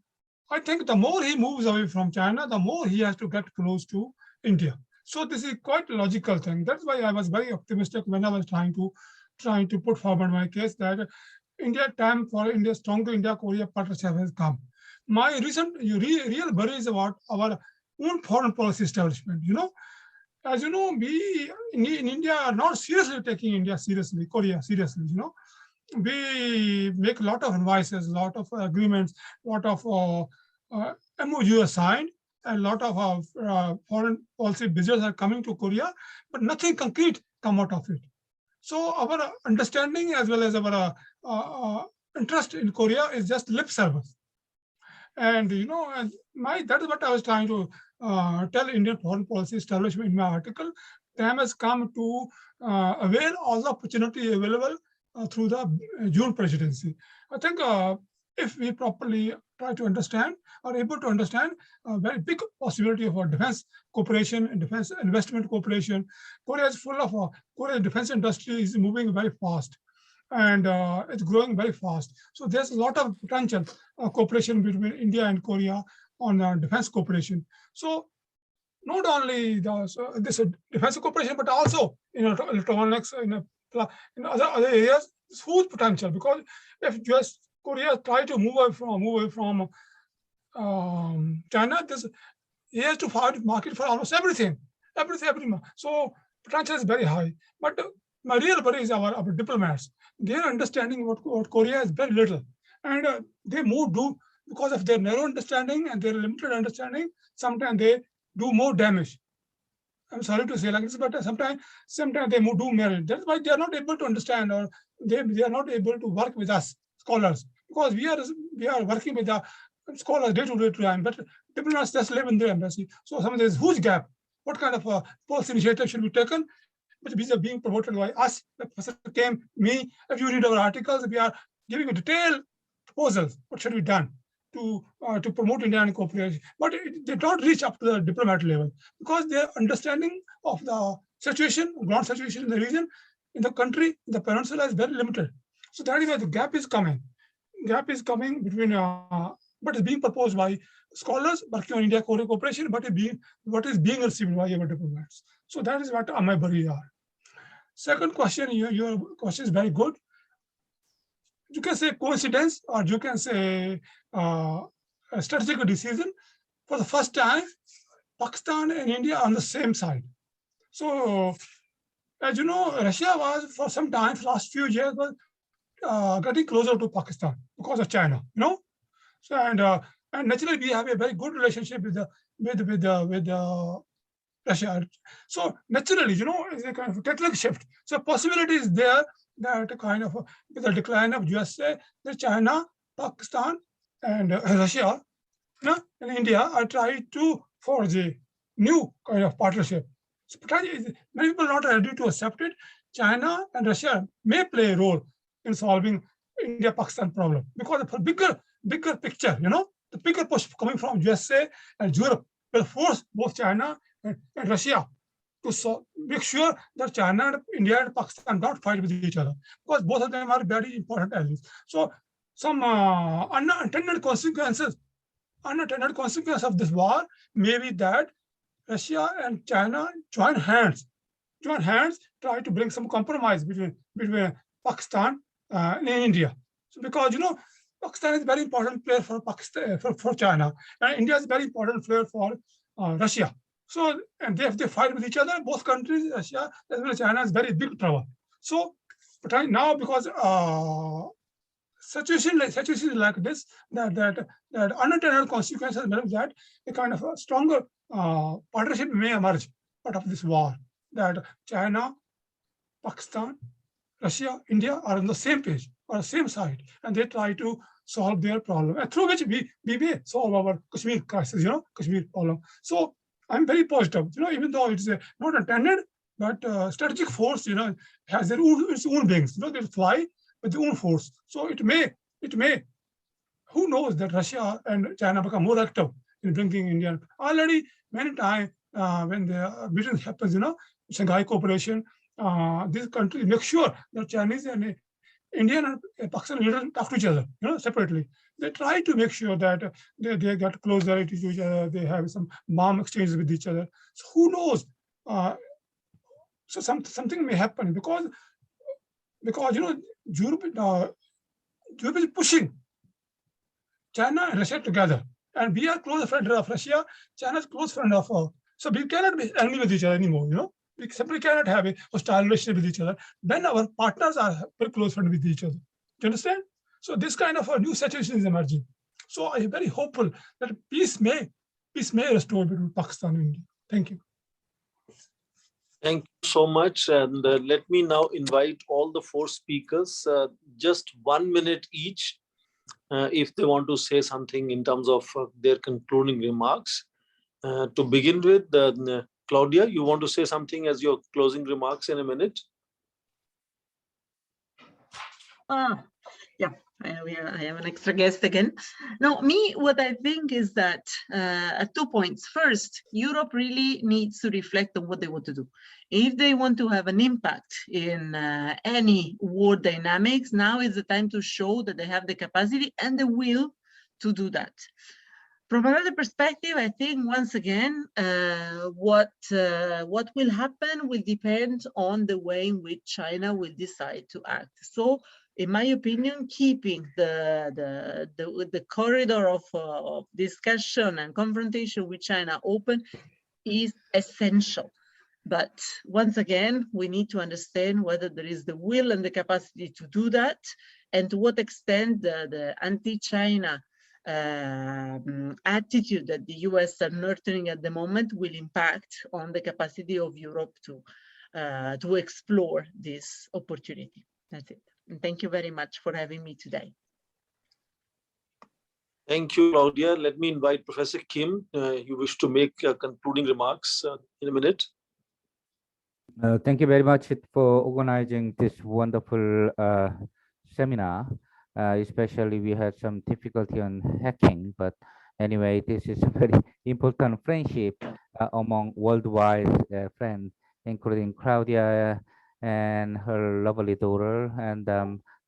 I think the more he moves away from China, the more he has to get close to India. So this is quite a logical thing. That's why I was very optimistic when I was trying to put forward my case that time for India stronger India-Korea partnership has come. My recent real worry is about our own foreign policy establishment. As you know, we in India are not seriously taking Korea seriously. We make a lot of advices, a lot of agreements, a lot of MOU signed, and a lot of foreign policy visitors are coming to Korea, but nothing concrete come out of it. So our understanding as well as our interest in Korea is just lip service. And that is what I was trying to tell Indian foreign policy establishment in my article. Time has come to avail all the opportunity available through the June presidency. I think if we properly try to understand or able to understand a very big possibility of our defense cooperation and defense investment cooperation. Korea is full of Korea's defense industry is moving very fast. And it's growing very fast. So there's a lot of potential cooperation between India and Korea on defense cooperation. So not only this defense cooperation, but also in electronics, in other areas, it's huge potential. Because if US Korea try to move away from China, he has to find market for almost everything. So potential is very high. But my real worry is our diplomats. Their understanding about Korea is very little. And they do, because of their narrow understanding and their limited understanding, sometimes they do more damage. I'm sorry to say like this, but sometimes they do merit. That's why they are not able to understand, or they are not able to work with us scholars, because we are working with the scholars day to day, but diplomats just live in their embassy. So there's a huge gap. What kind of policy initiative should be taken? But these are being promoted by us. The professor came, me. If you read our articles, we are giving a detailed proposals. What should be done to promote Indian cooperation? But they don't reach up to the diplomat level because their understanding of the situation, ground situation in the region, in the country, in the peninsula is very limited. So that is why the gap is coming. Gap is coming between what is being proposed by scholars working on India-Korea cooperation, but what is being received by our diplomats. So that is what my worries are. Second question, your question is very good. You can say coincidence, or you can say a strategic decision. For the first time, Pakistan and India are on the same side. So, as you know, Russia was for some time, for last few years, was getting closer to Pakistan because of China. So and naturally we have a very good relationship with Russia. So naturally, it's a kind of tectonic shift. So possibility is there that kind of with the decline of USA, that China, Pakistan, and Russia, and India are trying to forge a new kind of partnership. So many people are not ready to accept it. China and Russia may play a role in solving India-Pakistan problem because of a bigger picture, the bigger push coming from USA and Europe will force both China and Russia to make sure that China and India and Pakistan don't fight with each other, because both of them are very important allies. So some unintended consequences of this war may be that Russia and China join hands, try to bring some compromise between Pakistan and India. So because Pakistan is a very important player for Pakistan, for China, and India is a very important player for Russia. So, and if they fight with each other, both countries, Russia as well as China, is very big trouble. So, but now because situations like this, that unintended consequences means that a kind of a stronger partnership may emerge out of this war. That China, Pakistan, Russia, India are on the same page or the same side, and they try to solve their problem, and through which we may solve our Kashmir crisis, Kashmir problem. So I'm very positive, even though it's not intended, but strategic force, has its own wings, they fly with their own force. So it may, who knows that Russia and China become more active in bringing India. Already many times when the meeting happens, Shanghai Cooperation, these countries make sure that Chinese and Indian and Pakistan leaders talk to each other, separately. They try to make sure that they get closer to each other. They have some bomb exchanges with each other. So who knows? So something may happen because Europe is pushing China and Russia together, and we are close friend of Russia. China is close friend of. So we cannot be enemy with each other anymore. We simply cannot have a hostile relationship with each other when our partners are very close friends with each other. Do you understand? So this kind of a new situation is emerging. So I am very hopeful that peace may restore between Pakistan and India. Thank you. Thank you so much. And let me now invite all the four speakers, just 1 minute each, if they want to say something in terms of their concluding remarks. To begin with, Claudia, you want to say something as your closing remarks in a minute? Yeah, I have an extra guest again. Now, what I think is that 2 points. First, Europe really needs to reflect on what they want to do. If they want to have an impact in any war dynamics, now is the time to show that they have the capacity and the will to do that. From another perspective, I think once again, what will happen will depend on the way in which China will decide to act. So, in my opinion, keeping the corridor of discussion and confrontation with China open is essential. But once again, we need to understand whether there is the will and the capacity to do that, and to what extent the anti-China attitude that the US are nurturing at the moment will impact on the capacity of Europe to explore this opportunity. That's it. And thank you very much for having me today. Thank you, Claudia. Let me invite Professor Kim. You wish to make concluding remarks in a minute. Thank you very much for organizing this wonderful seminar. Especially we had some difficulty on hacking, but anyway, this is a very important friendship among worldwide friends, including Claudia and her lovely daughter, and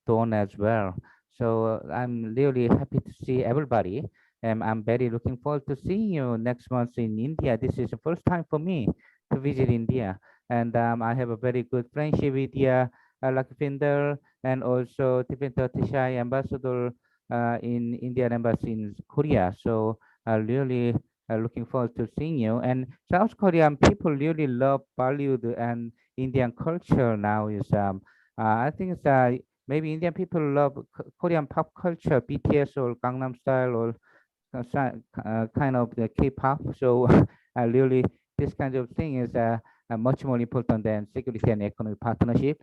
Dawn as well. So I'm really happy to see everybody, and I'm very looking forward to seeing you next month in India. This is the first time for me to visit India, and I have a very good friendship with Lakhvinder, and also Tipinto Tishai ambassador in Indian embassy in Korea. So really looking forward to seeing you. And South Korean people really love Bollywood and Indian culture now. Is I think it's maybe Indian people love Korean pop culture, BTS or Gangnam Style, or kind of the K-pop. So really this kind of thing is much more important than security and economic partnership.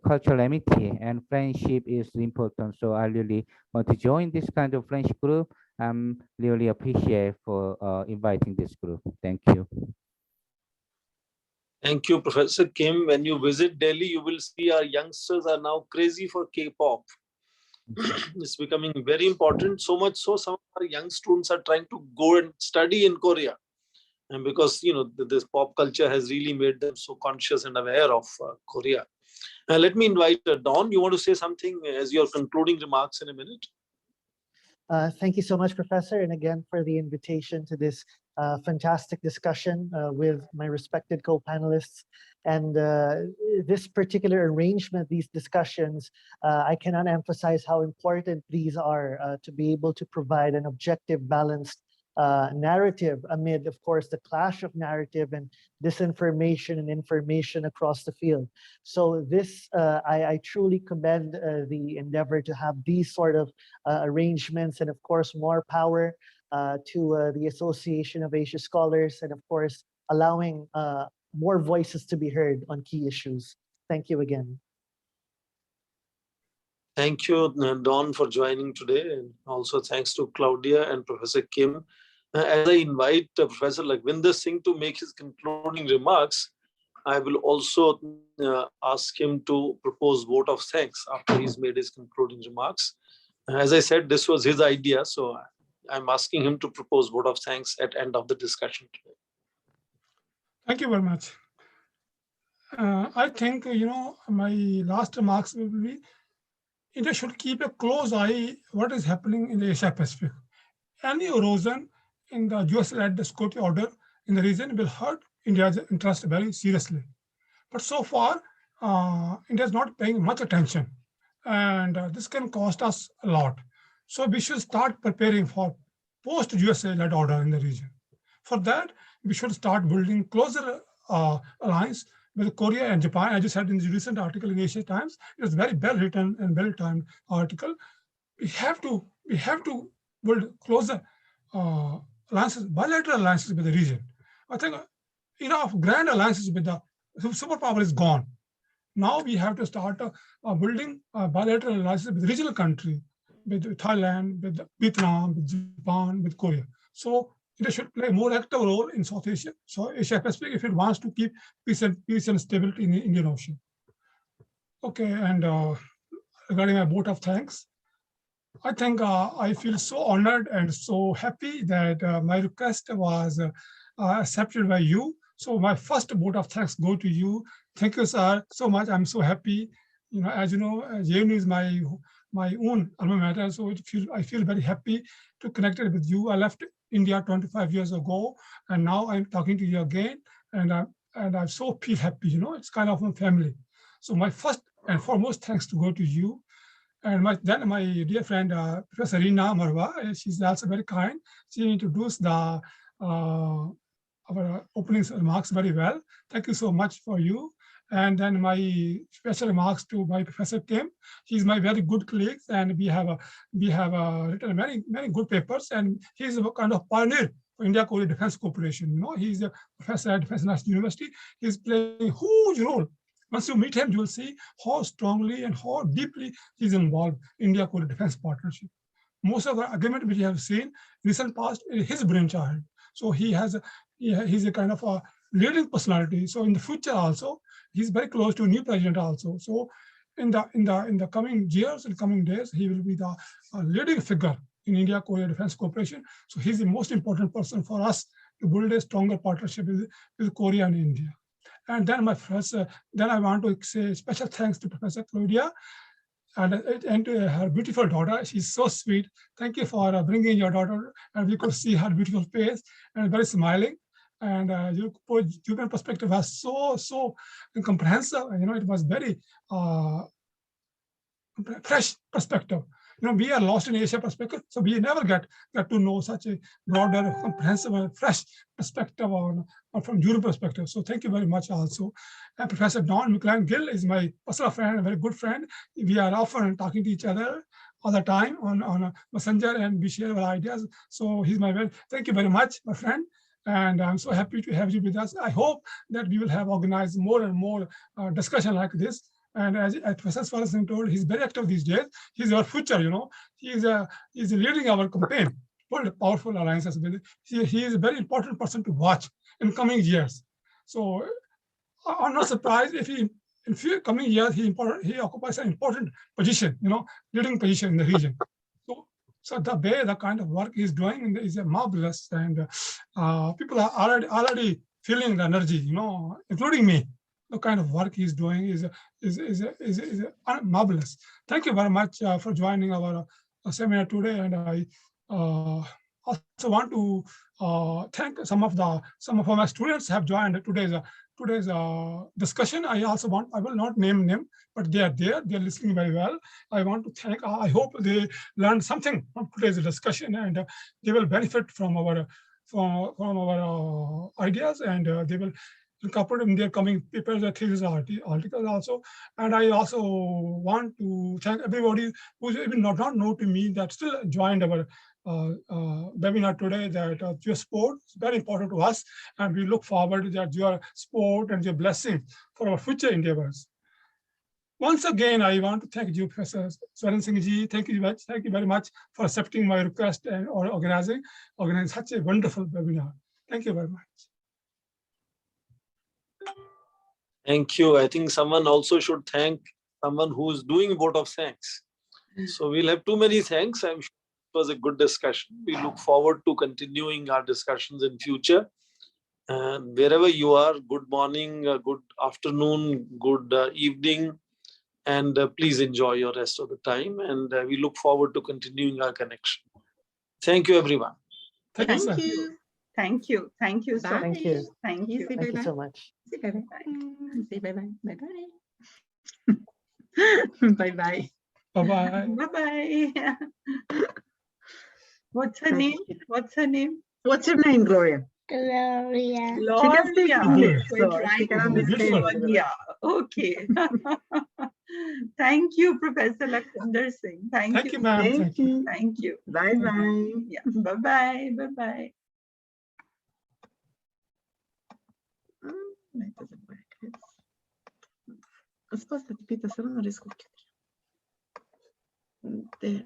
Cultural amity and friendship is important. So I really want to join this kind of friendship group. I'm really appreciate for inviting this group. Thank you. Thank you, Professor Kim. When you visit Delhi, you will see our youngsters are now crazy for K-pop. It's becoming very important, so much so some of our young students are trying to go and study in Korea. And because, this pop culture has really made them so conscious and aware of Korea. Let me invite Dawn. You want to say something as your concluding remarks in a minute? Thank you so much, Professor, and again for the invitation to this fantastic discussion with my respected co-panelists. And this particular arrangement, these discussions, I cannot emphasize how important these are to be able to provide an objective, balanced narrative amid, of course, the clash of narrative and disinformation and information across the field. So this, I truly commend the endeavor to have these sort of arrangements, and of course, more power to the Association of Asia Scholars, and of course, allowing more voices to be heard on key issues. Thank you again. Thank you, Don, for joining today. And also thanks to Claudia and Professor Kim. As I invite Professor Lakhvinder Singh to make his concluding remarks, I will also ask him to propose vote of thanks after he's made his concluding remarks. As I said, this was his idea, so I'm asking him to propose vote of thanks at end of the discussion today. Thank you very much. I think, my last remarks will be, India should keep a close eye what is happening in the Asia Pacific. Any erosion in the US-led security order in the region will hurt India's interest very seriously. But so far, India is not paying much attention, and this can cost us a lot. So we should start preparing for post-USA-led order in the region. For that, we should start building closer alliance with Korea and Japan. As you said in the recent article in Asia Times, it was very well written and well timed article. We have to build closer alliances, bilateral alliances with the region. I think enough grand alliances with the superpower is gone. Now we have to start building bilateral alliances with regional countries, with Thailand, with Vietnam, with Japan, with Korea. So India should play a more active role in South Asia, so Asia Pacific, if it wants to keep peace and stability in the Indian Ocean. Okay, and regarding my vote of thanks, I think I feel so honored and so happy that my request was accepted by you. So my first vote of thanks go to you. Thank you, sir, so much. I'm so happy. As you know, JNU is my own alma mater, so I feel very happy to connect with you. I left India 25 years ago, and now I'm talking to you again, and I so feel happy. It's kind of a family. So my first and foremost thanks to go to you, and then my dear friend Professor Reena Marwa. She's also very kind. She introduced our opening remarks very well. Thank you so much for you. And then my special remarks to my Professor Kim. He's my very good colleague, and we have written many good papers. And he's a kind of pioneer for India-Korea Defense Cooperation. He's a professor at Defense National University. He's playing a huge role. Once you meet him, you will see how strongly and how deeply he's involved in India-Korea Defense Partnership. Most of the agreement which we have seen in recent past is his brainchild. So he's a kind of a leading personality. So in the future also, he's very close to a new president also. So in the coming years and coming days, he will be the leading figure in India-Korea Defense Cooperation. So he's the most important person for us to build a stronger partnership with Korea and India. And then then I want to say special thanks to Professor Claudia and to her beautiful daughter. She's so sweet. Thank you for bringing your daughter, and we could see her beautiful face and very smiling. And your human perspective was so comprehensive. It was very fresh perspective. We are lost in Asia perspective, so we never get to know such a broader, comprehensive, and fresh perspective from Europe perspective. So thank you very much also. And Professor Don McLean-Gill is my personal friend, a very good friend. We are often talking to each other all the time on Messenger, and we share our ideas. So he's thank you very much, my friend. And I'm so happy to have you with us. I hope that we will have organized more and more discussion like this. And as Professor Swaran Singh told, he's very active these days. He's our future, He's leading our campaign for powerful alliances. He is a very important person to watch in coming years. So I'm not surprised if in few coming years he occupies an important position, leading position in the region. So the kind of work he's doing is marvelous, and people are already feeling the energy, including me. The kind of work he's doing is marvelous. Thank you very much for joining our seminar today, and I also want to thank some of my students have joined today's today's discussion. I will not name them, but they are there. They're listening very well. I want to thank, I hope they learned something from today's discussion, and they will benefit from our ideas, and they will incorporate in their coming papers, thesis, articles also. And I also want to thank everybody who's even not know to me that still joined our webinar today, that your support is very important to us, and we look forward that your support and your blessing for our future endeavors. Once again, I want to thank you, Professor Swaran Singh ji. Thank you very much for accepting my request and organizing such a wonderful webinar. Thank you very much. Thank you. I think someone also should thank someone who's doing vote of thanks. So we'll have too many thanks. I'm sure it was a good discussion. We look forward to continuing our discussions in future. And wherever you are, good morning, good afternoon, good evening, and please enjoy your rest of the time. And we look forward to continuing our connection. Thank you, everyone. Thank you, sir. Thank you. Thank you so Bye. much. Thank you. Thank you. Thank you so much. Say bye-bye. Say bye-bye. Bye-bye. Bye-bye. Bye-bye. Bye-bye. What's her name? What's her name? What's your name, Gloria? Gloria. She can speak English, We're so she trying can to understand. understand. Yeah. Okay. Thank you, Professor Lakhvinder Singh. Thank you, ma'am. Thank you. Thank you. Bye-bye. Yeah. Bye-bye. Bye-bye. That doesn't work. I suppose that Peter Serrano is cooking. There.